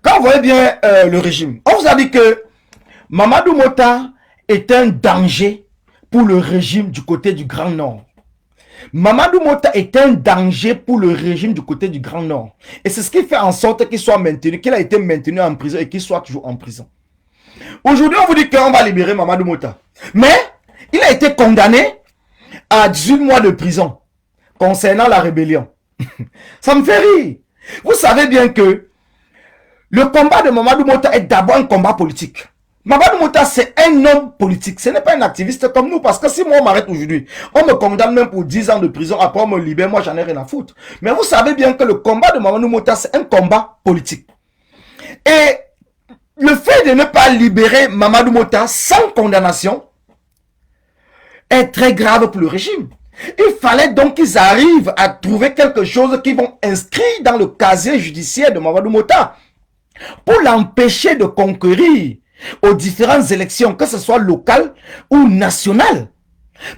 Quand vous voyez bien le régime, on vous a dit que Mamadou Mota est un danger pour le régime du côté du Grand Nord. Mamadou Mota est un danger pour le régime du côté du Grand Nord. Et c'est ce qui fait en sorte qu'il soit maintenu, qu'il a été maintenu en prison et qu'il soit toujours en prison. Aujourd'hui, on vous dit qu'on va libérer Mamadou Mota. Mais il a été condamné à 18 mois de prison concernant la rébellion. Ça me fait rire. Vous savez bien que le combat de Mamadou Mota est d'abord un combat politique. Mamadou Mota, c'est un homme politique. Ce n'est pas un activiste comme nous. Parce que si moi, on m'arrête aujourd'hui, on me condamne même pour 10 ans de prison. Après, on me libère. Moi, j'en ai rien à foutre. Mais vous savez bien que le combat de Mamadou Mota, c'est un combat politique. Et le fait de ne pas libérer Mamadou Mota sans condamnation est très grave pour le régime. Il fallait donc qu'ils arrivent à trouver quelque chose qu'ils vont inscrire dans le casier judiciaire de Mamadou Mota pour l'empêcher de conquérir aux différentes élections, que ce soit locales ou nationales.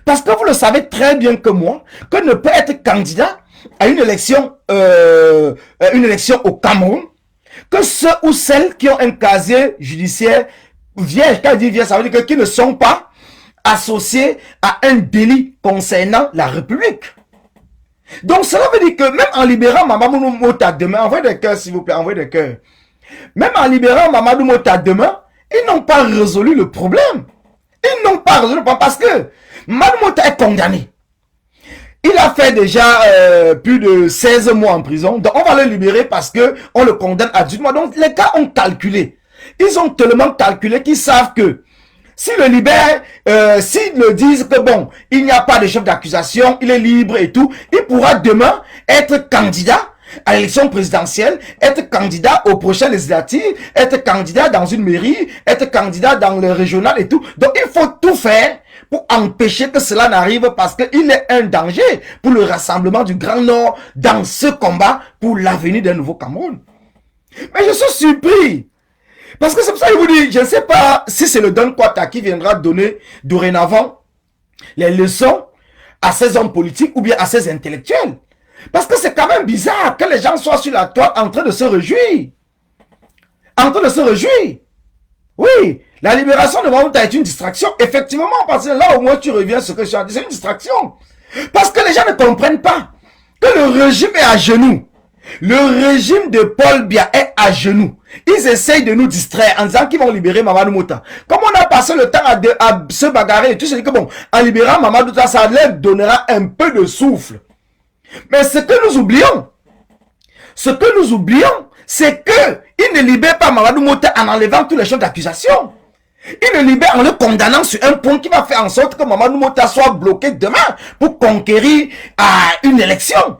Parce que vous le savez très bien que moi, que ne peut être candidat à une élection au Cameroun que ceux ou celles qui ont un casier judiciaire vierge. Quand je dis vierge, ça veut dire qu'ils ne sont pas associés à un délit concernant la République. Donc cela veut dire que même en libérant Mamadou Mota demain, envoyez des cœurs s'il vous plaît, envoyez des cœurs. Même en libérant Mamadou Mota demain, ils n'ont pas résolu le problème. Ils n'ont pas résolu le problème parce que Mamadou Mota est condamné. Il a fait déjà plus de 16 mois en prison. Donc, on va le libérer parce que on le condamne à 18 mois. Donc, les gars ont calculé. Ils ont tellement calculé qu'ils savent que s'ils le libèrent, s'ils le disent que bon, il n'y a pas de chef d'accusation, il est libre et tout, il pourra demain être candidat à l'élection présidentielle, être candidat aux prochaines législatives, être candidat dans une mairie, être candidat dans le régional et tout. Donc, il faut tout faire pour empêcher que cela n'arrive parce qu'il est un danger pour le rassemblement du Grand Nord dans ce combat pour l'avenir d'un nouveau Cameroun. Mais je suis surpris. Parce que c'est pour ça que je vous dis, je ne sais pas si c'est le Don Kwata qui viendra donner dorénavant les leçons à ces hommes politiques ou bien à ces intellectuels. Parce que c'est quand même bizarre que les gens soient sur la toile en train de se réjouir. En train de se réjouir. Oui, la libération de Mahmoud est une distraction. Effectivement, parce que là au moins tu reviens sur ce que je dis, c'est une distraction. Parce que les gens ne comprennent pas que le régime est à genoux. Le régime de Paul Biya est à genoux. Ils essayent de nous distraire en disant qu'ils vont libérer Mamadou Mouta. Comme on a passé le temps à se bagarrer et tout, c'est que bon, en libérant Mamadou Mouta, ça leur donnera un peu de souffle. Mais ce que nous oublions, c'est que ils ne libèrent pas Mamadou Mouta en enlevant tous les chefs d'accusation. Ils le libèrent en le condamnant sur un point qui va faire en sorte que Mamadou Mouta soit bloqué demain pour conquérir une élection.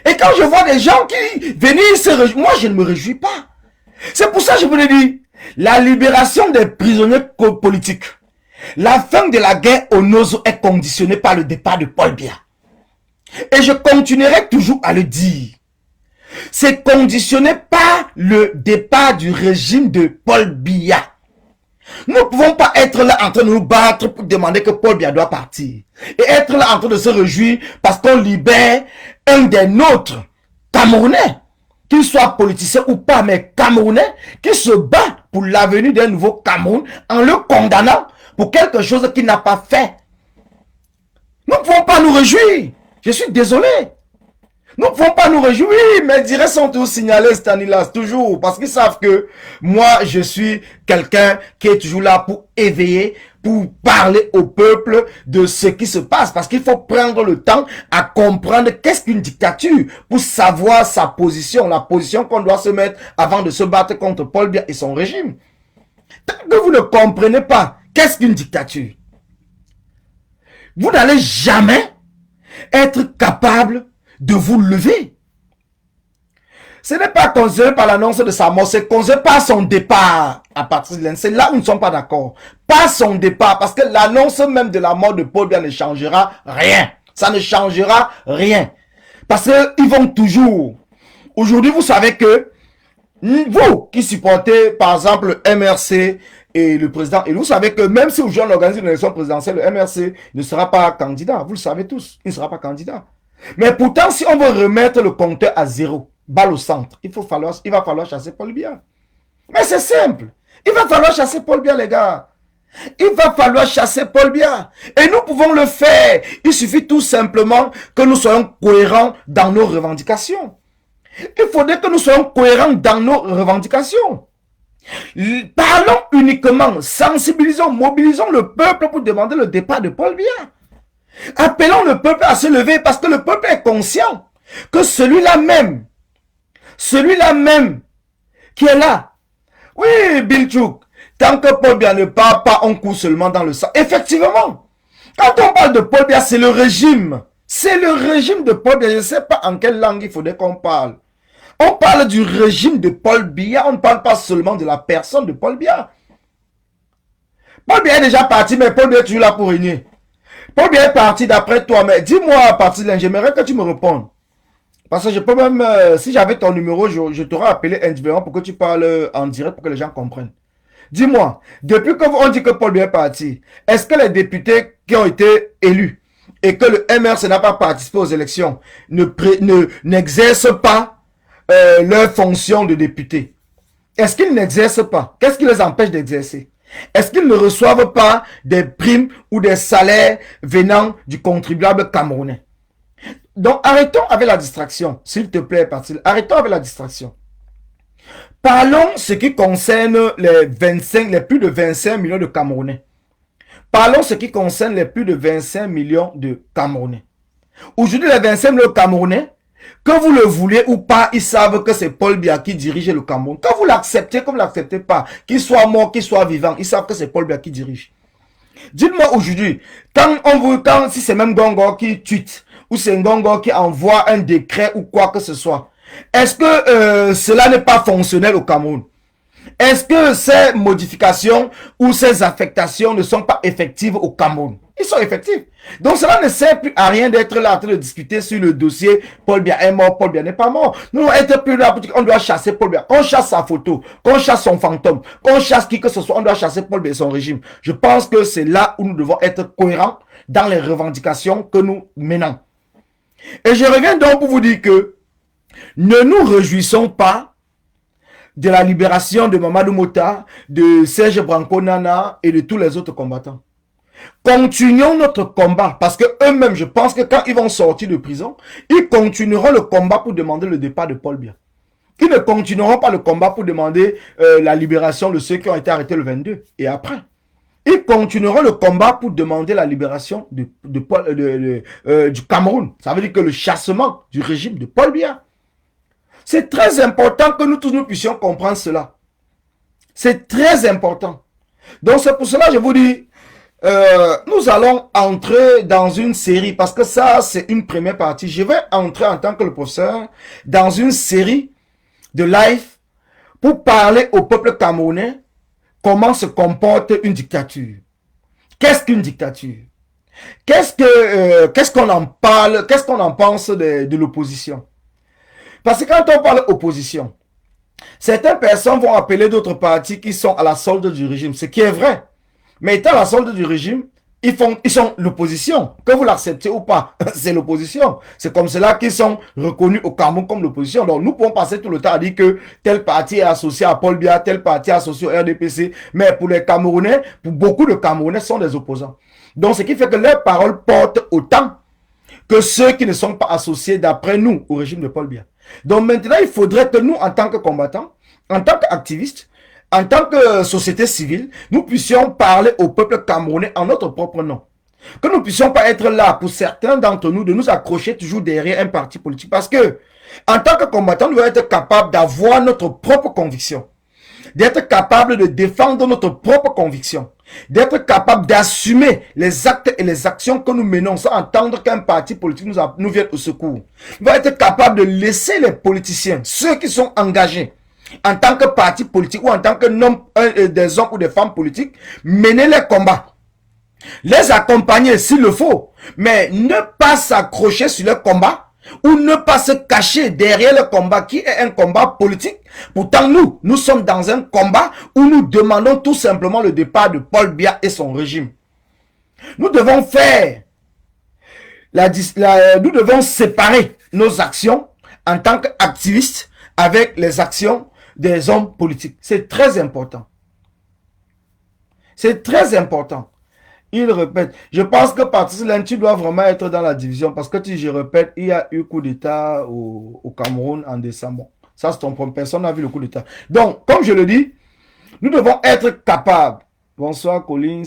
Et quand je vois des gens qui viennent se réjouir, moi je ne me réjouis pas. C'est pour ça que je vous l'ai dit, la libération des prisonniers politiques, la fin de la guerre au Nozo est conditionnée par le départ de Paul Biya. Et je continuerai toujours à le dire. C'est conditionné par le départ du régime de Paul Biya. Nous ne pouvons pas être là en train de nous battre pour demander que Paul Biya doit partir. Et être là en train de se réjouir parce qu'on libère un des nôtres, Camerounais, qu'il soit politicien ou pas, mais Camerounais, qui se bat pour l'avenir d'un nouveau Cameroun en le condamnant pour quelque chose qu'il n'a pas fait. Nous ne pouvons pas nous réjouir. Je suis désolé. Nous ne pouvons pas nous réjouir, mais directs sont tous signalés, Stanislas, toujours, parce qu'ils savent que moi, je suis quelqu'un qui est toujours là pour éveiller, pour parler au peuple de ce qui se passe, parce qu'il faut prendre le temps à comprendre qu'est-ce qu'une dictature, pour savoir sa position, la position qu'on doit se mettre avant de se battre contre Paul Biya et son régime. Tant que vous ne comprenez pas qu'est-ce qu'une dictature, vous n'allez jamais être capable de vous lever. Ce n'est pas considéré par l'annonce de sa mort, c'est considéré par son départ à partir de l'année. C'est là où nous ne sommes pas d'accord. Pas son départ, parce que l'annonce même de la mort de Paul Biya ne changera rien. Ça ne changera rien. Parce qu'ils vont toujours. Aujourd'hui, vous savez que vous qui supportez, par exemple, le MRC et le président, et vous savez que même si aujourd'hui on organise une élection présidentielle, le MRC ne sera pas candidat. Vous le savez tous, il ne sera pas candidat. Mais pourtant, si on veut remettre le compteur à zéro, balle au centre, il va falloir chasser Paul Biya. Mais c'est simple. Il va falloir chasser Paul Biya, les gars. Il va falloir chasser Paul Biya. Et nous pouvons le faire. Il suffit tout simplement que nous soyons cohérents dans nos revendications. Il faudrait que nous soyons cohérents dans nos revendications. Parlons uniquement, sensibilisons, mobilisons le peuple pour demander le départ de Paul Biya. Appelons le peuple à se lever parce que le peuple est conscient que celui-là même qui est là, oui, Bill Chouk, tant que Paul Biya ne part pas, on court seulement dans le sang. Effectivement, quand on parle de Paul Biya, c'est le régime. C'est le régime de Paul Biya. Je ne sais pas en quelle langue il faudrait qu'on parle. On parle du régime de Paul Biya, on ne parle pas seulement de la personne de Paul Biya. Paul Biya est déjà parti, mais Paul Biya est toujours là pour régner. Paul Biya est parti d'après toi, mais dis-moi à partir de là, j'aimerais que tu me répondes. Parce que je peux même, si j'avais ton numéro, je t'aurais appelé individuellement pour que tu parles en direct pour que les gens comprennent. Dis-moi, depuis qu'on dit que Paul Biya est parti, est-ce que les députés qui ont été élus et que le MRC n'a pas participé aux élections n'exercent pas leur fonction de député? Est-ce qu'ils n'exercent pas? Qu'est-ce qui les empêche d'exercer? Est-ce qu'ils ne reçoivent pas des primes ou des salaires venant du contribuable camerounais? Donc, arrêtons avec la distraction, s'il te plaît, Patil. Arrêtons avec la distraction. Parlons ce qui concerne les plus de 25 millions de Camerounais. Parlons ce qui concerne les plus de 25 millions de Camerounais. Aujourd'hui, les 25 millions Camerounais, que vous le vouliez ou pas, ils savent que c'est Paul Biya qui dirige le Cameroun. Quand vous l'acceptez, comme vous l'acceptez pas, qu'il soit mort, qu'il soit vivant, ils savent que c'est Paul Biya qui dirige. Dites-moi aujourd'hui, si c'est même Gongo qui tweet, ou c'est Gongo qui envoie un décret ou quoi que ce soit, est-ce que cela n'est pas fonctionnel au Cameroun? Est-ce que ces modifications ou ces affectations ne sont pas effectives au Cameroun? Ils sont effectifs. Donc cela ne sert plus à rien d'être là en train de discuter sur le dossier Paul Biya est mort, Paul Biya n'est pas mort. Nous devons être plus là, on doit chasser Paul Biya. Qu'on chasse sa photo, qu'on chasse son fantôme, qu'on chasse qui que ce soit, on doit chasser Paul Biya et son régime. Je pense que c'est là où nous devons être cohérents dans les revendications que nous menons. Et je reviens donc pour vous dire que ne nous réjouissons pas de la libération de Mamadou Mota, de Serge Branco Nana et de tous les autres combattants. Continuons notre combat parce que eux-mêmes, je pense que quand ils vont sortir de prison, ils continueront le combat pour demander le départ de Paul Biya. Ils ne continueront pas le combat pour demander la libération de ceux qui ont été arrêtés le 22 et après. Ils continueront le combat pour demander la libération du Cameroun. Ça veut dire que le chassement du régime de Paul Biya. C'est très important que nous tous nous puissions comprendre cela. C'est très important. Donc c'est pour cela que je vous dis, nous allons entrer dans une série, parce que ça c'est une première partie. Je vais entrer en tant que le professeur dans une série de live pour parler au peuple camerounais comment se comporte une dictature. Qu'est-ce qu'une dictature? Qu'est-ce qu'on en parle? Qu'est-ce qu'on en pense de l'opposition? Parce que quand on parle opposition, certaines personnes vont appeler d'autres partis qui sont à la solde du régime, ce qui est vrai. Mais étant à la solde du régime, ils sont l'opposition. Que vous l'acceptez ou pas, c'est l'opposition. C'est comme cela qu'ils sont reconnus au Cameroun comme l'opposition. Donc nous pouvons passer tout le temps à dire que tel parti est associé à Paul Biya, tel parti est associé au RDPC. Mais pour les Camerounais, pour beaucoup de Camerounais sont des opposants. Donc ce qui fait que leurs paroles portent autant que ceux qui ne sont pas associés d'après nous au régime de Paul Biya. Donc maintenant, il faudrait que nous, en tant que combattants, en tant qu'activistes, en tant que société civile, nous puissions parler au peuple camerounais en notre propre nom. Que nous ne puissions pas être là, pour certains d'entre nous, de nous accrocher toujours derrière un parti politique. Parce que, en tant que combattants, nous devons être capables d'avoir notre propre conviction. D'être capables de défendre notre propre conviction. D'être capable d'assumer les actes et les actions que nous menons sans attendre qu'un parti politique nous vienne au secours. Nous devons être capable de laisser les politiciens, ceux qui sont engagés en tant que parti politique ou en tant que des hommes ou des femmes politiques, mener les combats. Les accompagner s'il le faut, mais ne pas s'accrocher sur le combat ou ne pas se cacher derrière le combat qui est un combat politique. Pourtant, nous sommes dans un combat où nous demandons tout simplement le départ de Paul Biya et son régime. Nous devons nous devons séparer nos actions en tant qu'activistes avec les actions des hommes politiques. C'est très important. C'est très important. Il répète. Je pense que Patrice Lin, tu dois vraiment être dans la division parce que je répète, il y a eu coup d'État au Cameroun en décembre. Ça, c'est ton problème. Personne n'a vu le coup d'État. Donc, comme je le dis, nous devons être capables. Bonsoir Collins,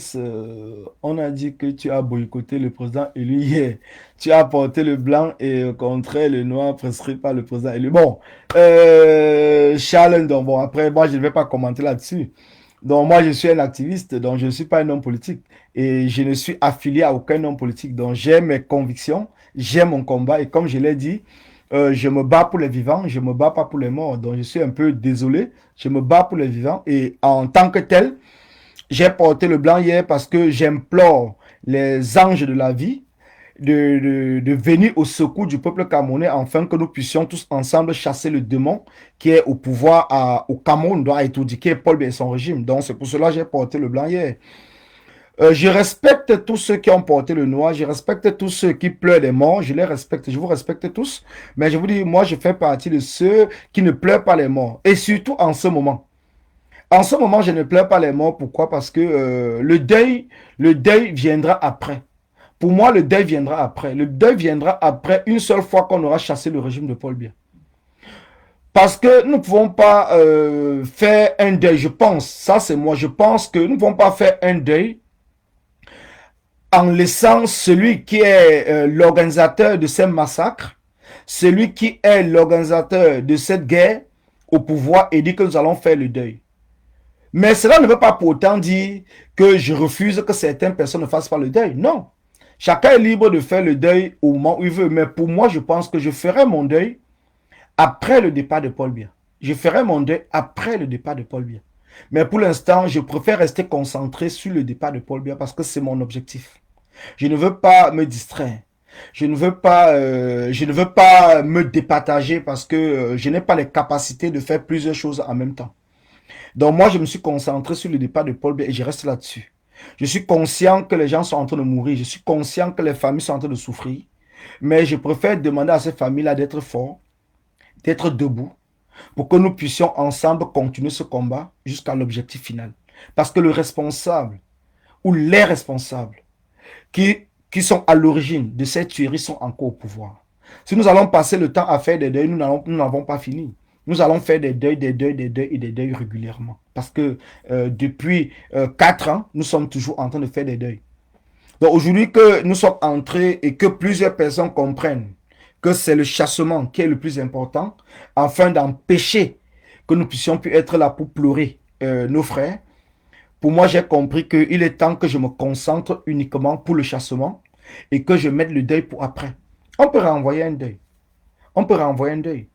on a dit que tu as boycotté le président élu hier. Tu as porté le blanc et contre le noir prescrit par le président élu. Bon, Charles, donc bon, après, moi je ne vais pas commenter là-dessus. Donc moi je suis un activiste, donc je ne suis pas un homme politique. Et je ne suis affilié à aucun homme politique. Donc j'ai mes convictions, j'ai mon combat. Et comme je l'ai dit, je me bats pour les vivants, je ne me bats pas pour les morts. Donc je suis un peu désolé, je me bats pour les vivants. Et en tant que tel, j'ai porté le blanc hier parce que j'implore les anges de la vie de venir au secours du peuple camerounais afin que nous puissions tous ensemble chasser le démon qui est au pouvoir au Cameroun, doit éradiquer Paul Biya et son régime. Donc c'est pour cela que j'ai porté le blanc hier. Je respecte tous ceux qui ont porté le noir, je respecte tous ceux qui pleurent des morts, je les respecte, je vous respecte tous. Mais je vous dis, moi je fais partie de ceux qui ne pleurent pas les morts. Et surtout en ce moment. En ce moment, je ne pleure pas les morts. Pourquoi? Parce que le deuil viendra après. Pour moi, le deuil viendra après. Le deuil viendra après une seule fois qu'on aura chassé le régime de Paul Biya. Parce que nous ne pouvons pas faire un deuil, je pense. Ça, c'est moi. Je pense que nous ne pouvons pas faire un deuil en laissant celui qui est l'organisateur de ces massacres, celui qui est l'organisateur de cette guerre au pouvoir et dit que nous allons faire le deuil. Mais cela ne veut pas pour autant dire que je refuse que certaines personnes ne fassent pas le deuil. Non. Chacun est libre de faire le deuil au moment où il veut. Mais pour moi, je pense que je ferai mon deuil après le départ de Paul Biya. Je ferai mon deuil après le départ de Paul Biya. Mais pour l'instant, je préfère rester concentré sur le départ de Paul Biya parce que c'est mon objectif. Je ne veux pas me distraire. Je ne veux pas me départager parce que je n'ai pas les capacités de faire plusieurs choses en même temps. Donc moi, je me suis concentré sur le départ de Paul Biya et je reste là-dessus. Je suis conscient que les gens sont en train de mourir. Je suis conscient que les familles sont en train de souffrir. Mais je préfère demander à ces familles-là d'être forts, d'être debout, pour que nous puissions ensemble continuer ce combat jusqu'à l'objectif final. Parce que le responsable ou les responsables qui sont à l'origine de cette tuerie sont encore au pouvoir. Si nous allons passer le temps à faire des deuils, nous n'avons pas fini. Nous allons faire des deuils, des deuils, des deuils et des deuils régulièrement. Parce que depuis 4 ans, nous sommes toujours en train de faire des deuils. Donc aujourd'hui que nous sommes entrés et que plusieurs personnes comprennent que c'est le chassement qui est le plus important, afin d'empêcher que nous puissions plus être là pour pleurer nos frères. Pour moi, j'ai compris qu'il est temps que je me concentre uniquement pour le chassement et que je mette le deuil pour après. On peut renvoyer un deuil. On peut renvoyer un deuil.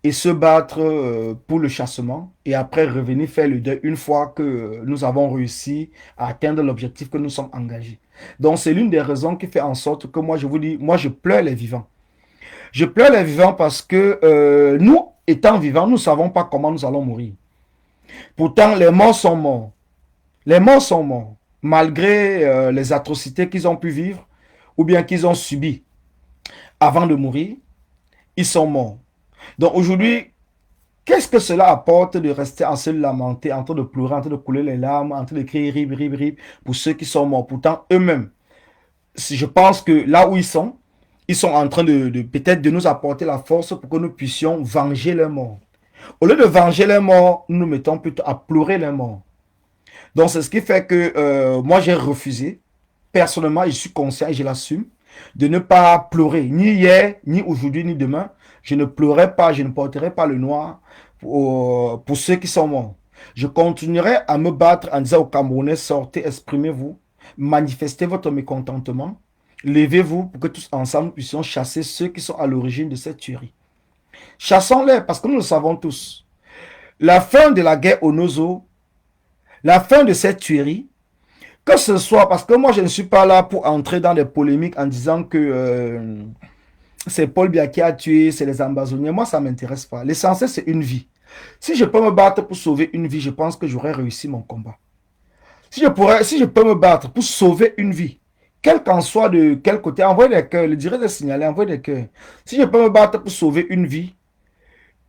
Et se battre pour le chassement et après revenir faire le deuil une fois que nous avons réussi à atteindre l'objectif que nous sommes engagés. Donc c'est l'une des raisons qui fait en sorte que moi je vous dis, moi je pleure les vivants. Je pleure les vivants parce que nous, étant vivants, nous ne savons pas comment nous allons mourir. Pourtant, les morts sont morts. Les morts sont morts, malgré les atrocités qu'ils ont pu vivre ou bien qu'ils ont subies avant de mourir, ils sont morts. Donc aujourd'hui, qu'est-ce que cela apporte de rester en se lamenter, en train de pleurer, en train de couler les larmes, en train de crier rib, rib, rib pour ceux qui sont morts. Pourtant, eux-mêmes, je pense que là où ils sont en train de peut-être de nous apporter la force pour que nous puissions venger les morts. Au lieu de venger les morts, nous nous mettons plutôt à pleurer les morts. Donc c'est ce qui fait que moi j'ai refusé. Personnellement, je suis conscient et je l'assume de ne pas pleurer, ni hier, ni aujourd'hui, ni demain. Je ne pleurerai pas, je ne porterai pas le noir pour ceux qui sont morts. Je continuerai à me battre en disant aux Camerounais, sortez, exprimez-vous, manifestez votre mécontentement, levez-vous pour que tous ensemble puissions chasser ceux qui sont à l'origine de cette tuerie. Chassons-les parce que nous le savons tous. La fin de la guerre au Nozo, la fin de cette tuerie, que ce soit, parce que moi je ne suis pas là pour entrer dans des polémiques en disant que c'est Paul Biya qui a tué, c'est les Ambazoniens. Moi, ça ne m'intéresse pas. L'essentiel, c'est une vie. Si je peux me battre pour sauver une vie, je pense que j'aurais réussi mon combat. Si je peux me battre pour sauver une vie, quel qu'en soit de quel côté, envoyez des cœurs, le direct de signaler, envoyez des cœurs. Si je peux me battre pour sauver une vie,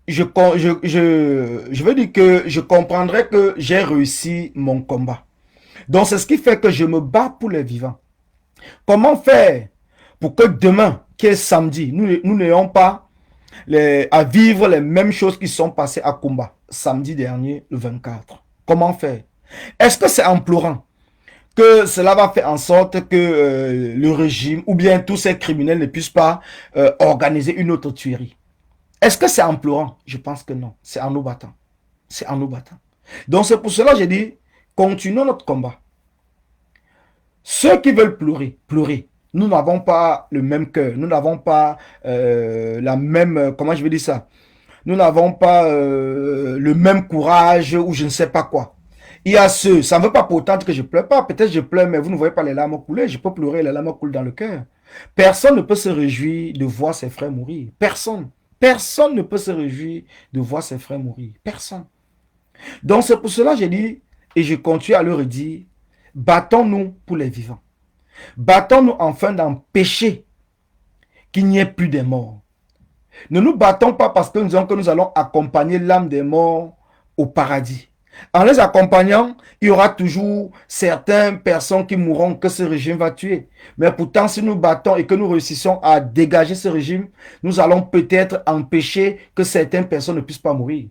je veux dire que je comprendrai que j'ai réussi mon combat. Donc, c'est ce qui fait que je me bats pour les vivants. Comment faire pour que demain, qui est samedi, nous n'ayons pas à vivre les mêmes choses qui sont passées à Kumba, samedi dernier, le 24. Comment faire? Est-ce que c'est en pleurant que cela va faire en sorte que le régime ou bien tous ces criminels ne puissent pas organiser une autre tuerie? Est-ce que c'est en pleurant? Je pense que non. C'est en nous battant. C'est en nous battant. Donc c'est pour cela que j'ai dit, continuons notre combat. Ceux qui veulent pleurer, pleurer. Nous n'avons pas le même cœur, nous n'avons pas la même, comment je vais dire ça, nous n'avons pas le même courage ou je ne sais pas quoi. Il y a ceux, ça ne veut pas pourtant que je pleure pas, peut-être je pleure, mais vous ne voyez pas les larmes couler, je peux pleurer, les larmes coulent dans le cœur. Personne ne peut se réjouir de voir ses frères mourir, personne. Personne ne peut se réjouir de voir ses frères mourir, personne. Donc c'est pour cela que j'ai dit, et je continue à le redire, battons-nous pour les vivants. Battons-nous afin d'empêcher qu'il n'y ait plus de morts. Ne nous battons pas parce que nous disons que nous allons accompagner l'âme des morts au paradis. En les accompagnant, il y aura toujours certaines personnes qui mourront que ce régime va tuer. Mais pourtant, si nous battons et que nous réussissons à dégager ce régime, nous allons peut-être empêcher que certaines personnes ne puissent pas mourir.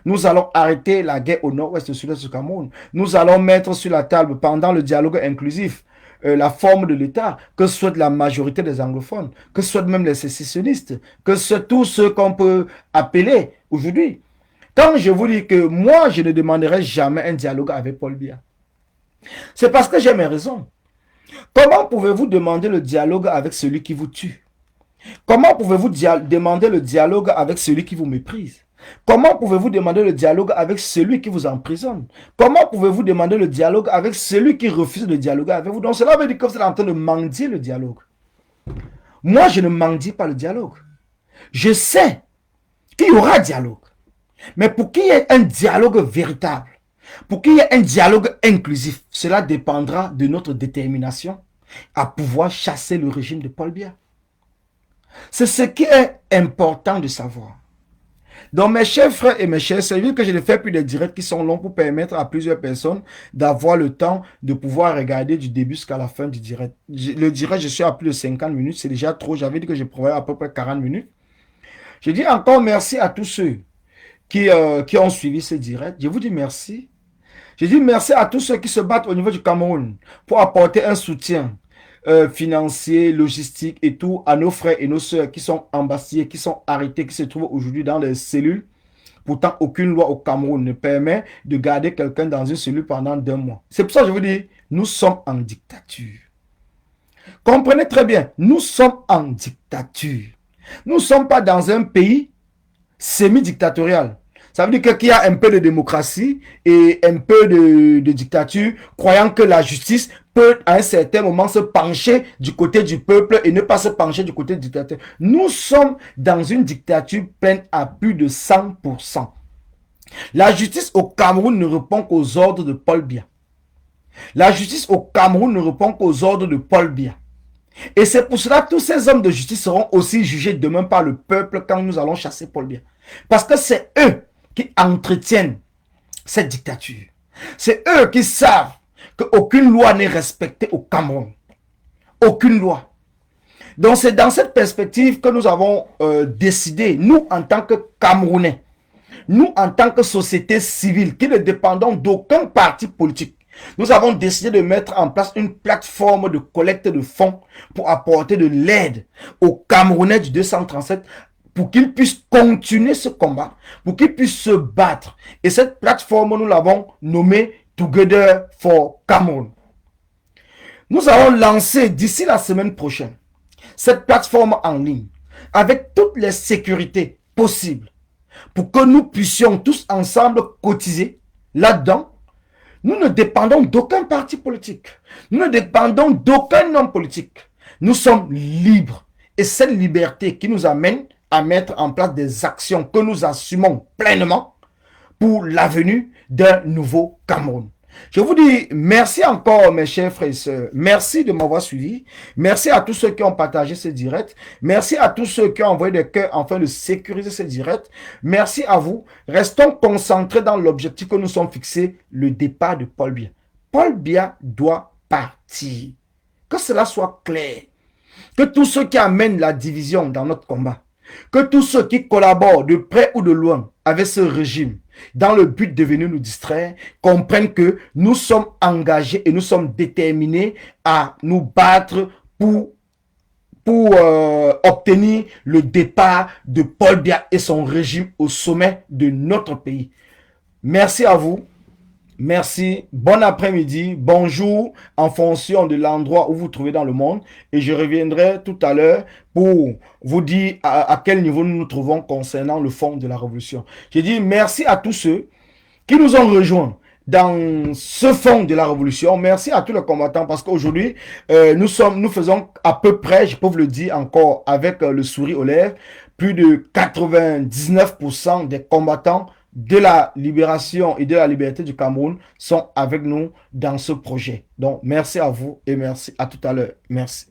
Nous allons arrêter la guerre au nord-ouest du sud-est du Cameroun. Nous allons mettre sur la table pendant le dialogue inclusif la forme de l'État, que ce soit de la majorité des anglophones, que ce soit même les sécessionnistes, que ce soit tous ceux qu'on peut appeler aujourd'hui. Quand je vous dis que moi, je ne demanderai jamais un dialogue avec Paul Biya, c'est parce que j'ai mes raisons. Comment pouvez-vous demander le dialogue avec celui qui vous tue? Comment pouvez-vous demander le dialogue avec celui qui vous méprise? Comment pouvez-vous demander le dialogue avec celui qui vous emprisonne? Comment pouvez-vous demander le dialogue avec celui qui refuse de dialoguer avec vous? Donc cela veut dire que vous êtes en train de mendier le dialogue. Moi, je ne mendie pas le dialogue. Je sais qu'il y aura dialogue. Mais pour qu'il y ait un dialogue véritable, pour qu'il y ait un dialogue inclusif, cela dépendra de notre détermination à pouvoir chasser le régime de Paul Biya. C'est ce qui est important de savoir. Donc mes chers frères et mes chers sœurs, vu que je ne fais plus des directs qui sont longs pour permettre à plusieurs personnes d'avoir le temps de pouvoir regarder du début jusqu'à la fin du direct. Le direct, je suis à plus de 50 minutes, c'est déjà trop. J'avais dit que je prenais à peu près 40 minutes. Je dis encore merci à tous ceux qui ont suivi ce direct. Je vous dis merci. Je dis merci à tous ceux qui se battent au niveau du Cameroun pour apporter un soutien financier, logistique et tout à nos frères et nos sœurs qui sont embastillés, qui sont arrêtés, qui se trouvent aujourd'hui dans les cellules. Pourtant, aucune loi au Cameroun ne permet de garder quelqu'un dans une cellule pendant 2 mois. C'est pour ça que je vous dis, nous sommes en dictature. Comprenez très bien, nous sommes en dictature. Nous ne sommes pas dans un pays semi-dictatorial. Ça veut dire qu'il y a un peu de démocratie et un peu de dictature, croyant que la justice peut à un certain moment se pencher du côté du peuple et ne pas se pencher du côté du dictateur. Nous sommes dans une dictature pleine à plus de 100%. La justice au Cameroun ne répond qu'aux ordres de Paul Biya. La justice au Cameroun ne répond qu'aux ordres de Paul Biya. Et c'est pour cela que tous ces hommes de justice seront aussi jugés demain par le peuple quand nous allons chasser Paul Biya. Parce que c'est eux qui entretiennent cette dictature. C'est eux qui savent qu'aucune loi n'est respectée au Cameroun. Aucune loi. Donc c'est dans cette perspective que nous avons décidé, nous en tant que Camerounais, nous en tant que société civile, qui ne dépendons d'aucun parti politique, nous avons décidé de mettre en place une plateforme de collecte de fonds pour apporter de l'aide aux Camerounais du 237 pour qu'ils puissent continuer ce combat, pour qu'ils puissent se battre. Et cette plateforme, nous l'avons nommée Together for Cameroun. Nous allons lancer d'ici la semaine prochaine cette plateforme en ligne avec toutes les sécurités possibles pour que nous puissions tous ensemble cotiser là-dedans. Nous ne dépendons d'aucun parti politique. Nous ne dépendons d'aucun homme politique. Nous sommes libres. Et cette liberté qui nous amène à mettre en place des actions que nous assumons pleinement pour l'avenue d'un nouveau Cameroun. Je vous dis merci encore mes chers frères et sœurs. Merci de m'avoir suivi. Merci à tous ceux qui ont partagé ce direct. Merci à tous ceux qui ont envoyé des cœurs afin de sécuriser ce direct. Merci à vous. Restons concentrés dans l'objectif que nous sommes fixés, le départ de Paul Biya. Paul Biya doit partir. Que cela soit clair. Que tous ceux qui amènent la division dans notre combat, que tous ceux qui collaborent de près ou de loin avec ce régime, dans le but de venir nous distraire, comprennent que nous sommes engagés et nous sommes déterminés à nous battre pour obtenir le départ de Paul Biya et son régime au sommet de notre pays. Merci à vous. Merci, bon après-midi, bonjour en fonction de l'endroit où vous vous trouvez dans le monde et je reviendrai tout à l'heure pour vous dire à quel niveau nous nous trouvons concernant le fond de la révolution. Je dis merci à tous ceux qui nous ont rejoints dans ce fond de la révolution. Merci à tous les combattants parce qu'aujourd'hui, nous faisons à peu près, je peux vous le dire encore avec le sourire aux lèvres, plus de 99% des combattants de la libération et de la liberté du Cameroun sont avec nous dans ce projet. Donc, merci à vous et merci à tout à l'heure. Merci.